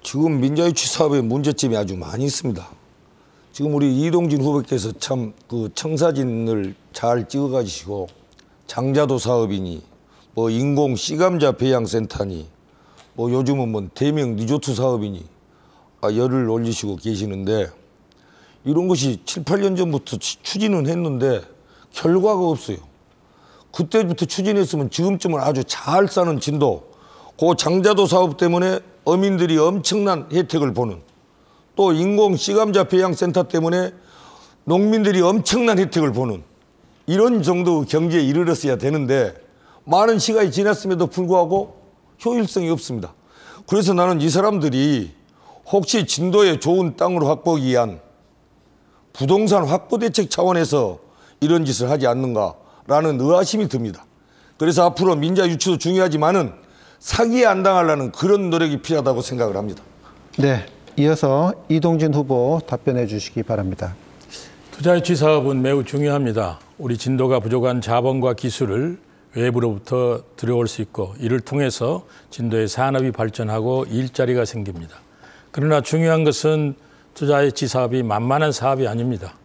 지금 민자유치 사업의 문제점이 아주 많이 있습니다. 지금 우리 이동진 후보께서 참 그 청사진을 잘 찍어가지고 장자도 사업이니 뭐 인공 씨감자 배양센터니 뭐 요즘은 뭐 대명 리조트 사업이니 열을 올리시고 계시는데 이런 것이 7, 8년 전부터 추진은 했는데 결과가 없어요. 그때부터 추진했으면 지금쯤은 아주 잘 사는 진도, 그 장자도 사업 때문에 어민들이 엄청난 혜택을 보는, 또 인공 씨감자 배양센터 때문에 농민들이 엄청난 혜택을 보는 이런 정도 경지에 이르렀어야 되는데 많은 시간이 지났음에도 불구하고 효율성이 없습니다. 그래서 나는 이 사람들이 혹시 진도에 좋은 땅을 확보하기 위한 부동산 확보 대책 차원에서 이런 짓을 하지 않는가라는 의아심이 듭니다. 그래서 앞으로 민자 유치도 중요하지만은 사기에 안 당하려는 그런 노력이 필요하다고 생각을 합니다. 네, 이어서 이동진 후보 답변해 주시기 바랍니다. 투자유치 사업은 매우 중요합니다. 우리 진도가 부족한 자본과 기술을 외부로부터 들여올 수 있고 이를 통해서 진도의 산업이 발전하고 일자리가 생깁니다. 그러나 중요한 것은 투자유치 사업이 만만한 사업이 아닙니다.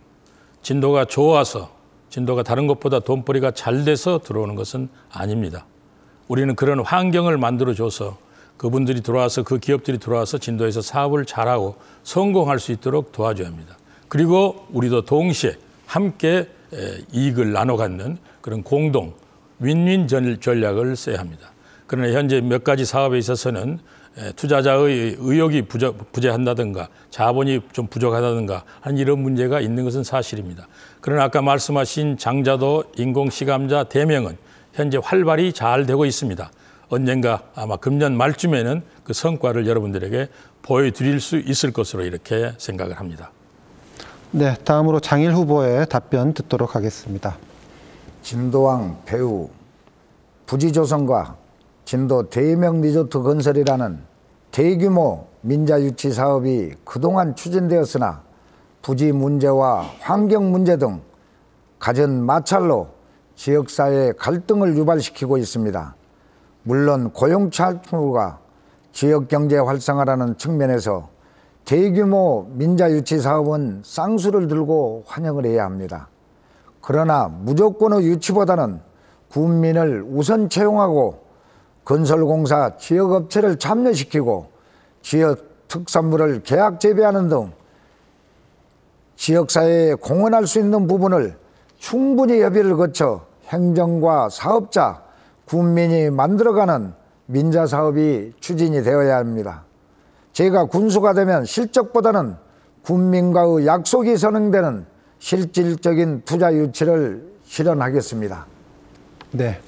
진도가 좋아서 진도가 다른 것보다 돈벌이가 잘 돼서 들어오는 것은 아닙니다. 우리는 그런 환경을 만들어줘서 그분들이 들어와서 그 기업들이 들어와서 진도에서 사업을 잘하고 성공할 수 있도록 도와줘야 합니다. 그리고 우리도 동시에 함께 이익을 나눠 갖는 그런 공동 윈윈 전략을 써야 합니다. 그러나 현재 몇 가지 사업에 있어서는 투자자의 의욕이 부재한다든가 자본이 좀 부족하다든가 하는 이런 문제가 있는 것은 사실입니다. 그러나 아까 말씀하신 장자도 인공시감자 대명은 현재 활발히 잘 되고 있습니다. 언젠가 아마 금년 말쯤에는 그 성과를 여러분들에게 보여드릴 수 있을 것으로 이렇게 생각을 합니다. 네, 다음으로 장일 후보의 답변 듣도록 하겠습니다. 진도항 배후 부지 조성과 진도 대명 리조트 건설이라는 대규모 민자유치 사업이 그동안 추진되었으나 부지 문제와 환경 문제 등 갖은 마찰로 지역사회의 갈등을 유발시키고 있습니다. 물론 고용 창출과 지역경제 활성화라는 측면에서 대규모 민자 유치 사업은 쌍수를 들고 환영을 해야 합니다. 그러나 무조건의 유치보다는 군민을 우선 채용하고 건설공사, 지역업체를 참여시키고 지역 특산물을 계약 재배하는 등 지역사회에 공헌할 수 있는 부분을 충분히 협의를 거쳐 행정과 사업자, 군민이 만들어가는 민자사업이 추진이 되어야 합니다. 제가 군수가 되면 실적보다는 군민과의 약속이 선행되는 실질적인 투자 유치를 실현하겠습니다. 네.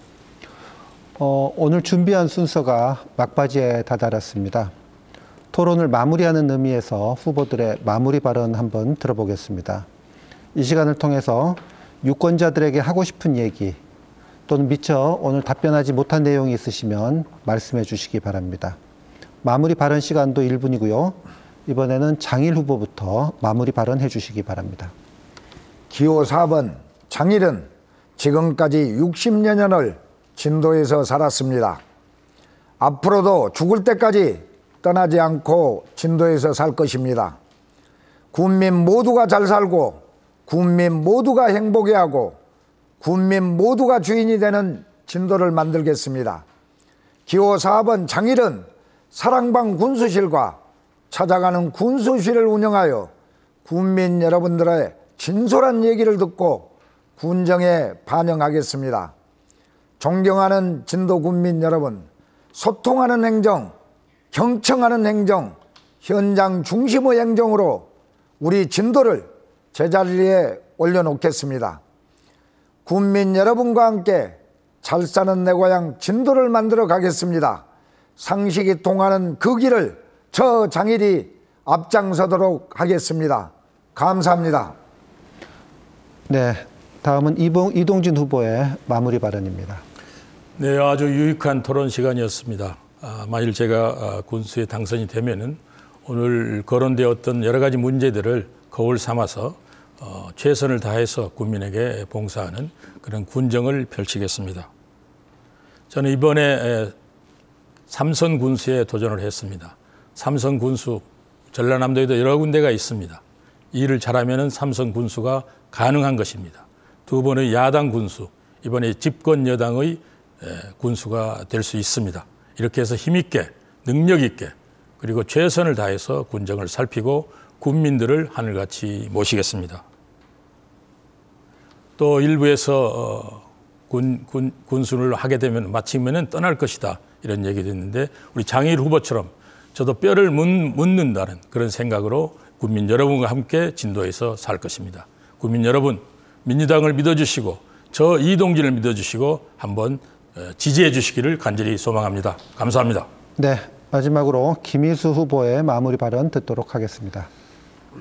오늘 준비한 순서가 막바지에 다다랐습니다. 토론을 마무리하는 의미에서 후보들의 마무리 발언 한번 들어보겠습니다. 이 시간을 통해서 유권자들에게 하고 싶은 얘기 또는 미처 오늘 답변하지 못한 내용이 있으시면 말씀해 주시기 바랍니다. 마무리 발언 시간도 1분이고요. 이번에는 장일 후보부터 마무리 발언해 주시기 바랍니다. 기호 4번 장일은 지금까지 60여 년을 진도에서 살았습니다. 앞으로도 죽을 때까지 떠나지 않고 진도에서 살 것입니다. 군민 모두가 잘 살고 군민 모두가 행복해하고 군민 모두가 주인이 되는 진도를 만들겠습니다. 기호 4번 장일은 사랑방 군수실과 찾아가는 군수실을 운영하여 군민 여러분들의 진솔한 얘기를 듣고 군정에 반영하겠습니다. 존경하는 진도 군민 여러분, 소통하는 행정, 경청하는 행정, 현장 중심의 행정으로 우리 진도를 제자리에 올려놓겠습니다. 군민 여러분과 함께 잘 사는 내 고향 진도를 만들어 가겠습니다. 상식이 통하는 그 길을 저 장일이 앞장서도록 하겠습니다. 감사합니다. 네, 다음은 이동진 후보의 마무리 발언입니다. 네, 아주 유익한 토론 시간이었습니다. 만일 제가 군수에 당선이 되면은 오늘 거론되었던 여러 가지 문제들을 거울 삼아서 최선을 다해서 국민에게 봉사하는 그런 군정을 펼치겠습니다. 저는 이번에 삼선 군수에 도전을 했습니다. 삼선 군수, 전라남도에도 여러 군데가 있습니다. 이 일을 잘하면 삼선 군수가 가능한 것입니다. 두 번의 야당 군수, 이번에 집권 여당의 군수가 될 수 있습니다. 이렇게 해서 힘있게, 능력있게, 그리고 최선을 다해서 군정을 살피고 국민들을 하늘같이 모시겠습니다. 또 일부에서 군수를 하게 되면 마치면은 떠날 것이다, 이런 얘기도 있는데 우리 장일 후보처럼 저도 뼈를 묻는다는 그런 생각으로 국민 여러분과 함께 진도에서 살 것입니다. 국민 여러분, 민주당을 믿어주시고 저 이동진을 믿어주시고 한번 지지해 주시기를 간절히 소망합니다. 감사합니다. 네, 마지막으로 김희수 후보의 마무리 발언 듣도록 하겠습니다.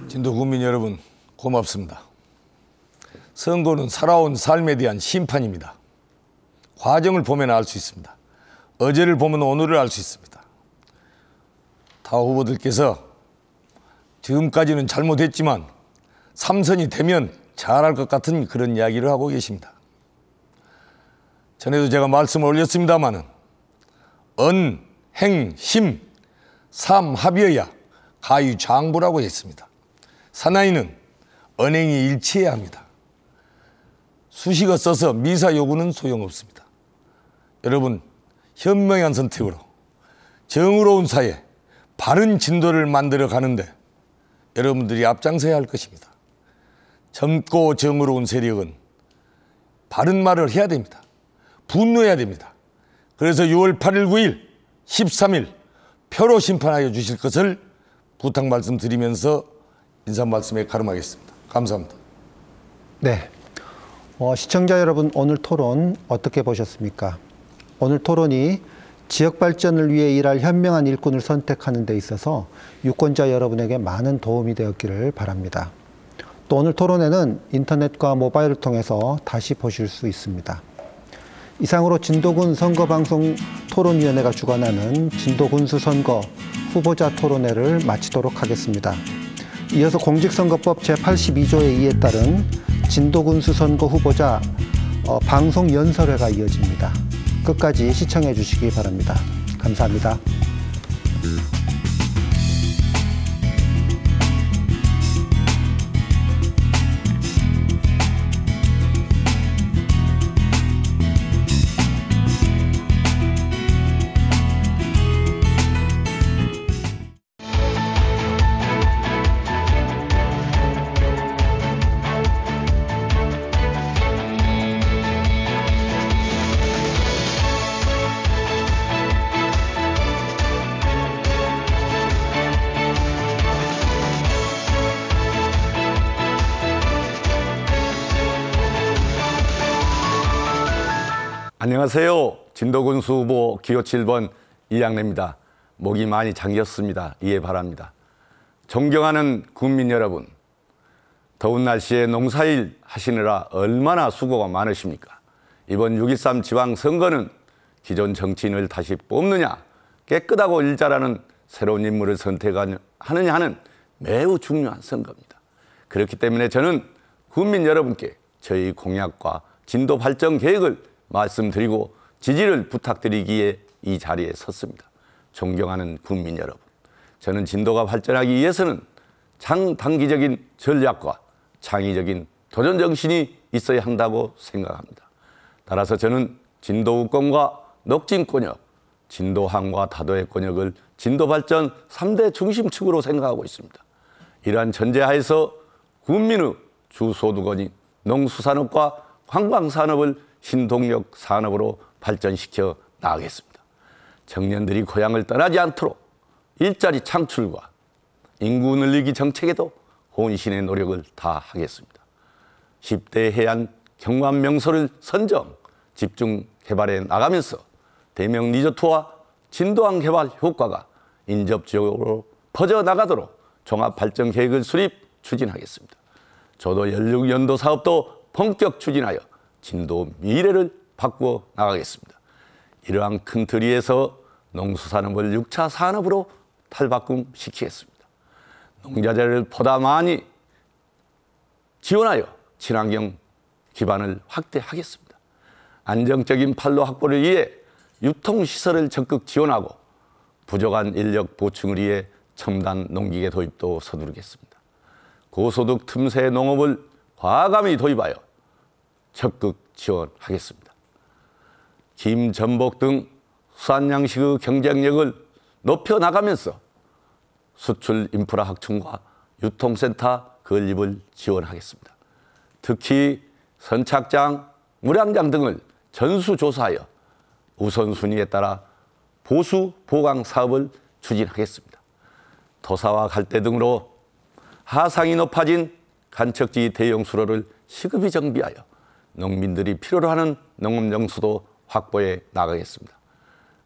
진도 국민 여러분, 고맙습니다. 선거는 살아온 삶에 대한 심판입니다. 과정을 보면 알 수 있습니다. 어제를 보면 오늘을 알 수 있습니다. 타 후보들께서 지금까지는 잘못했지만 삼선이 되면 잘할 것 같은 그런 이야기를 하고 계십니다. 전에도 제가 말씀을 올렸습니다마는 언, 행, 심, 삼합이어야 가유장부라고 했습니다. 사나이는 언행이 일치해야 합니다. 수식어 써서 미사 요구는 소용없습니다. 여러분, 현명한 선택으로 정의로운 사회, 바른 진도를 만들어 가는데 여러분들이 앞장서야 할 것입니다. 젊고 정의로운 세력은 바른 말을 해야 됩니다. 분노해야 됩니다. 그래서 6월 8일, 9일, 13일 표로 심판하여 주실 것을 부탁 말씀드리면서 인사 말씀에 가름하겠습니다. 감사합니다. 네, 시청자 여러분, 오늘 토론 어떻게 보셨습니까? 오늘 토론이 지역 발전을 위해 일할 현명한 일꾼을 선택하는 데 있어서 유권자 여러분에게 많은 도움이 되었기를 바랍니다. 또 오늘 토론회는 인터넷과 모바일을 통해서 다시 보실 수 있습니다. 이상으로 진도군 선거방송 토론위원회가 주관하는 진도군수 선거 후보자 토론회를 마치도록 하겠습니다. 이어서 공직선거법 제82조의 2에 따른 진도군수 선거 후보자 방송 연설회가 이어집니다. 끝까지 시청해 주시기 바랍니다. 감사합니다. 안녕하세요. 진도군수 후보 기호 7번 이양래입니다. 목이 많이 잠겼습니다. 이해 바랍니다. 존경하는 국민 여러분, 더운 날씨에 농사일 하시느라 얼마나 수고가 많으십니까? 이번 6.13 지방선거는 기존 정치인을 다시 뽑느냐, 깨끗하고 일자라는 새로운 인물을 선택하느냐 하는 매우 중요한 선거입니다. 그렇기 때문에 저는 국민 여러분께 저희 공약과 진도 발전 계획을 말씀드리고 지지를 부탁드리기에 이 자리에 섰습니다. 존경하는 국민 여러분, 저는 진도가 발전하기 위해서는 장단기적인 전략과 창의적인 도전 정신이 있어야 한다고 생각합니다. 따라서 저는 진도 우권과 녹진권역, 진도항과 다도해 권역을 진도 발전 3대 중심축으로 생각하고 있습니다. 이러한 전제하에서 국민의 주소득원인 농수산업과 관광산업을 신동력 산업으로 발전시켜 나가겠습니다. 청년들이 고향을 떠나지 않도록 일자리 창출과 인구 늘리기 정책에도 혼신의 노력을 다하겠습니다. 10대 해안 경관 명소를 선정, 집중 개발해 나가면서 대명 리조트와 진도항 개발 효과가 인접 지역으로 퍼져나가도록 종합발전 계획을 수립 추진하겠습니다. 저도 연륙연도 사업도 본격 추진하여 진도 미래를 바꾸어 나가겠습니다. 이러한 큰 틀에서 농수산업을 6차 산업으로 탈바꿈시키겠습니다. 농자재를 보다 많이 지원하여 친환경 기반을 확대하겠습니다. 안정적인 판로 확보를 위해 유통시설을 적극 지원하고 부족한 인력 보충을 위해 첨단 농기계 도입도 서두르겠습니다. 고소득 틈새 농업을 과감히 도입하여 적극 지원하겠습니다. 김, 전복 등 수산양식의 경쟁력을 높여나가면서 수출 인프라 확충과 유통센터 건립을 지원하겠습니다. 특히 선착장, 물양장 등을 전수조사하여 우선순위에 따라 보수 보강 사업을 추진하겠습니다. 토사와 갈대 등으로 하상이 높아진 간척지 대형 수로를 시급히 정비하여 농민들이 필요로 하는 농업용수도 확보해 나가겠습니다.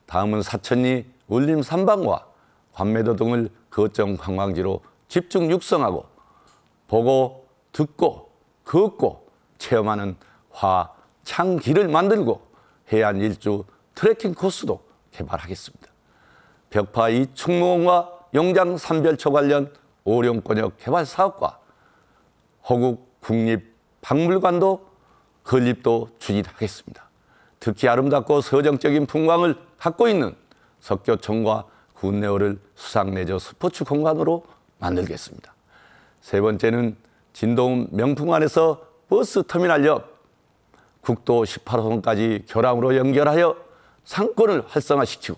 다음은 사천리, 울림 삼방과 관매도 등을 거점 관광지로 집중 육성하고 보고, 듣고, 걷고, 체험하는 화창길을 만들고 해안 일주 트레킹 코스도 개발하겠습니다. 벽파 이충무원과 용장 삼별초 관련 오령권역 개발 사업과 호국 국립박물관도 건립도 추진하겠습니다. 특히 아름답고 서정적인 풍광을 갖고 있는 석교천과 굿내어를 수상레저 스포츠 공간으로 만들겠습니다. 세 번째는 진도읍 명풍안에서 버스터미널 옆 국도 18호선까지 교량으로 연결하여 상권을 활성화시키고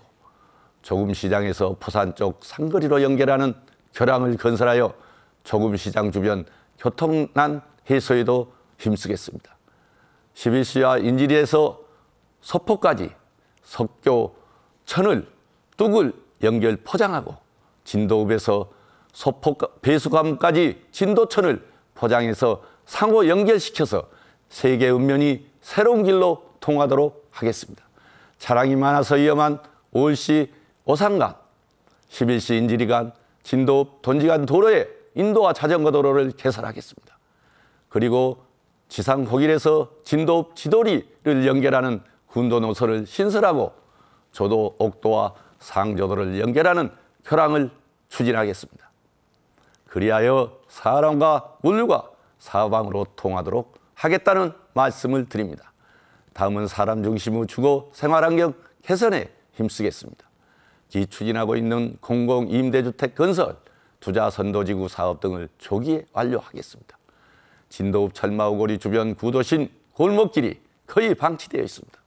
조금시장에서 포산 쪽 상거리로 연결하는 교량을 건설하여 조금시장 주변 교통난 해소에도 힘쓰겠습니다. 11시와 인지리에서 서포까지 석교천을 뚝을 연결 포장하고 진도읍에서 서포 배수관까지 진도천을 포장해서 상호 연결시켜서 세계 읍면이 새로운 길로 통하도록 하겠습니다. 차량이 많아서 위험한 5일시 오산간, 11시 인지리간, 진도읍 돈지간 도로에 인도와 자전거 도로를 개설하겠습니다. 그리고 지상 호길에서 진도읍 지도리를 연결하는 군도 노선을 신설하고 조도 옥도와 상조도를 연결하는 교량을 추진하겠습니다. 그리하여 사람과 물과 사방으로 통하도록 하겠다는 말씀을 드립니다. 다음은 사람 중심의 주거 생활환경 개선에 힘쓰겠습니다. 기추진하고 있는 공공임대주택 건설, 투자 선도지구 사업 등을 조기에 완료하겠습니다. 진도읍 철마우거리 주변 구도심 골목길이 거의 방치되어 있습니다.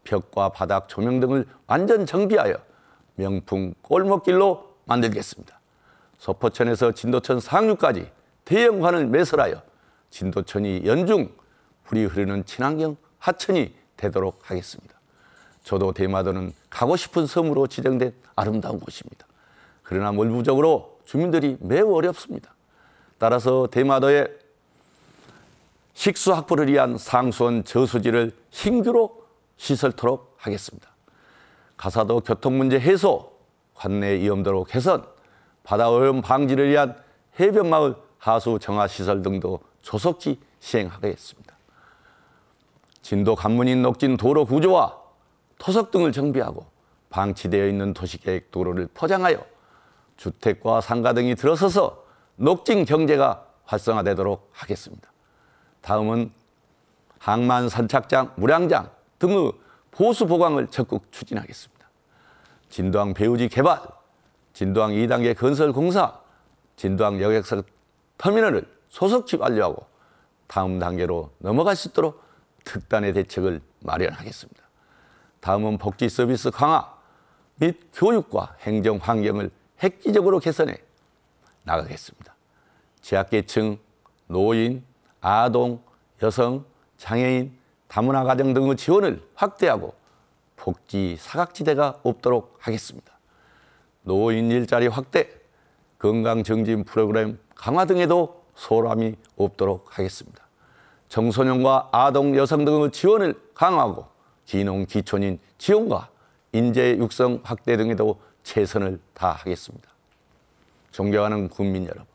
벽과 바닥 조명 등을 완전 정비하여 명품 골목길로 만들겠습니다. 서포천에서 진도천 상류까지 대형관을 매설하여 진도천이 연중 불이 흐르는 친환경 하천이 되도록 하겠습니다. 저도 대마도는 가고 싶은 섬으로 지정된 아름다운 곳입니다. 그러나 물부족으로 주민들이 매우 어렵습니다. 따라서 대마도에 식수 확보를 위한 상수원 저수지를 신규로 시설토록 하겠습니다. 가사도 교통 문제 해소, 관내 위험도로 개선, 바다 오염 방지를 위한 해변마을 하수 정화 시설 등도 조속히 시행하겠습니다. 진도 관문인 녹진 도로 구조와 토석 등을 정비하고 방치되어 있는 도시계획 도로를 포장하여 주택과 상가 등이 들어서서 녹진 경제가 활성화되도록 하겠습니다. 다음은 항만 선착장, 무량장 등의 보수 보강을 적극 추진하겠습니다. 진도항 배후지 개발, 진도항 2단계 건설 공사, 진도항 여객선 터미널을 소속히 완료하고 다음 단계로 넘어갈 수 있도록 특단의 대책을 마련하겠습니다. 다음은 복지 서비스 강화 및 교육과 행정 환경을 획기적으로 개선해 나가겠습니다. 취약계층, 노인, 아동, 여성, 장애인, 다문화 가정 등의 지원을 확대하고 복지 사각지대가 없도록 하겠습니다. 노인 일자리 확대, 건강증진 프로그램 강화 등에도 소홀함이 없도록 하겠습니다. 청소년과 아동, 여성 등의 지원을 강화하고 기농, 기촌인 지원과 인재 육성 확대 등에도 최선을 다하겠습니다. 존경하는 국민 여러분,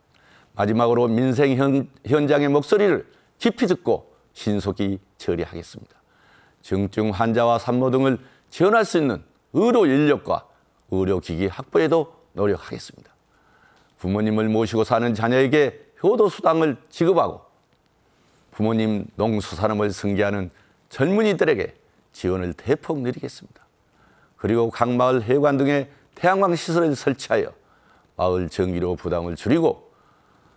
마지막으로 민생 현장의 목소리를 깊이 듣고 신속히 처리하겠습니다. 중증 환자와 산모 등을 지원할 수 있는 의료 인력과 의료기기 확보에도 노력하겠습니다. 부모님을 모시고 사는 자녀에게 효도수당을 지급하고 부모님 농수산업을 승계하는 젊은이들에게 지원을 대폭 늘리겠습니다. 그리고 각 마을 해관 등의 태양광 시설을 설치하여 마을 전기료 부담을 줄이고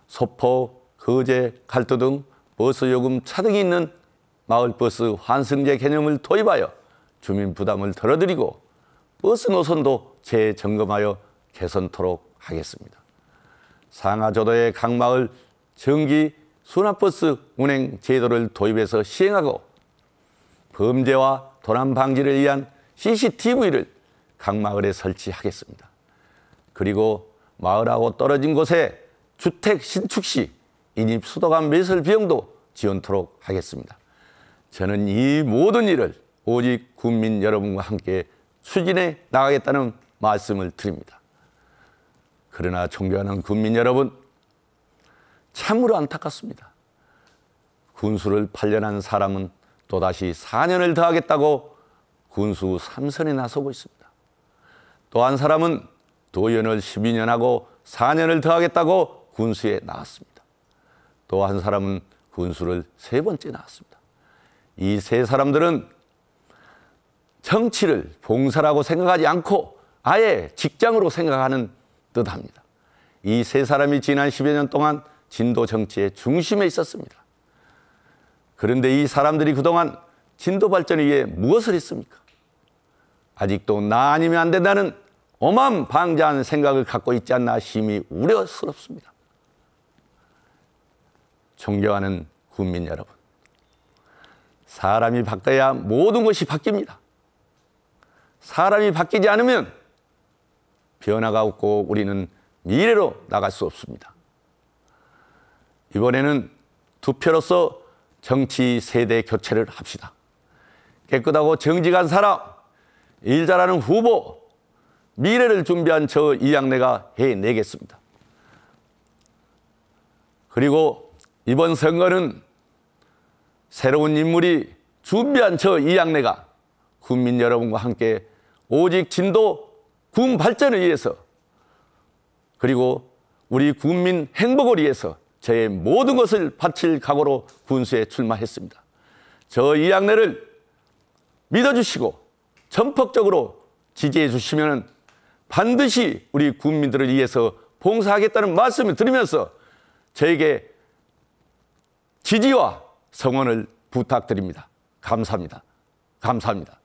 소포, 거제, 갈도 등 버스 요금 차등이 있는 마을버스 환승제 개념을 도입하여 주민 부담을 덜어드리고 버스 노선도 재점검하여 개선토록 하겠습니다. 상하조도의 각 마을 정기 순환버스 운행 제도를 도입해서 시행하고 범죄와 도난 방지를 위한 CCTV를 각 마을에 설치하겠습니다. 그리고 마을하고 떨어진 곳에 주택 신축 시 인입 수도관 매설 비용도 지원토록 하겠습니다. 저는 이 모든 일을 오직 국민 여러분과 함께 추진해 나가겠다는 말씀을 드립니다. 그러나 존경하는 국민 여러분, 참으로 안타깝습니다. 군수를 8년 한 사람은 또다시 4년을 더하겠다고 군수 3선에 나서고 있습니다. 또 한 사람은 도연을 12년 하고 4년을 더하겠다고 군수에 나왔습니다. 또 한 사람은 군수를 3번째 나왔습니다. 이 세 사람들은 정치를 봉사라고 생각하지 않고 아예 직장으로 생각하는 듯합니다. 이 세 사람이 지난 10여 년 동안 진도 정치의 중심에 있었습니다. 그런데 이 사람들이 그동안 진도 발전을 위해 무엇을 했습니까? 아직도 나 아니면 안 된다는 오만방자한 생각을 갖고 있지 않나 심히 우려스럽습니다. 존경하는 국민 여러분, 사람이 바뀌어야 모든 것이 바뀝니다. 사람이 바뀌지 않으면 변화가 없고 우리는 미래로 나갈 수 없습니다. 이번에는 투표로서 정치 세대 교체를 합시다. 깨끗하고 정직한 사람, 일 잘하는 후보, 미래를 준비한 저 이양내가 해내겠습니다. 그리고 이번 선거는 새로운 인물이 준비한 저 이양내가 국민 여러분과 함께 오직 진도 군 발전을 위해서 그리고 우리 국민 행복을 위해서 저의 모든 것을 바칠 각오로 군수에 출마했습니다. 저 이양내를 믿어주시고 전폭적으로 지지해 주시면 반드시 우리 국민들을 위해서 봉사하겠다는 말씀을 드리면서 저에게 지지와 성원을 부탁드립니다. 감사합니다. 감사합니다.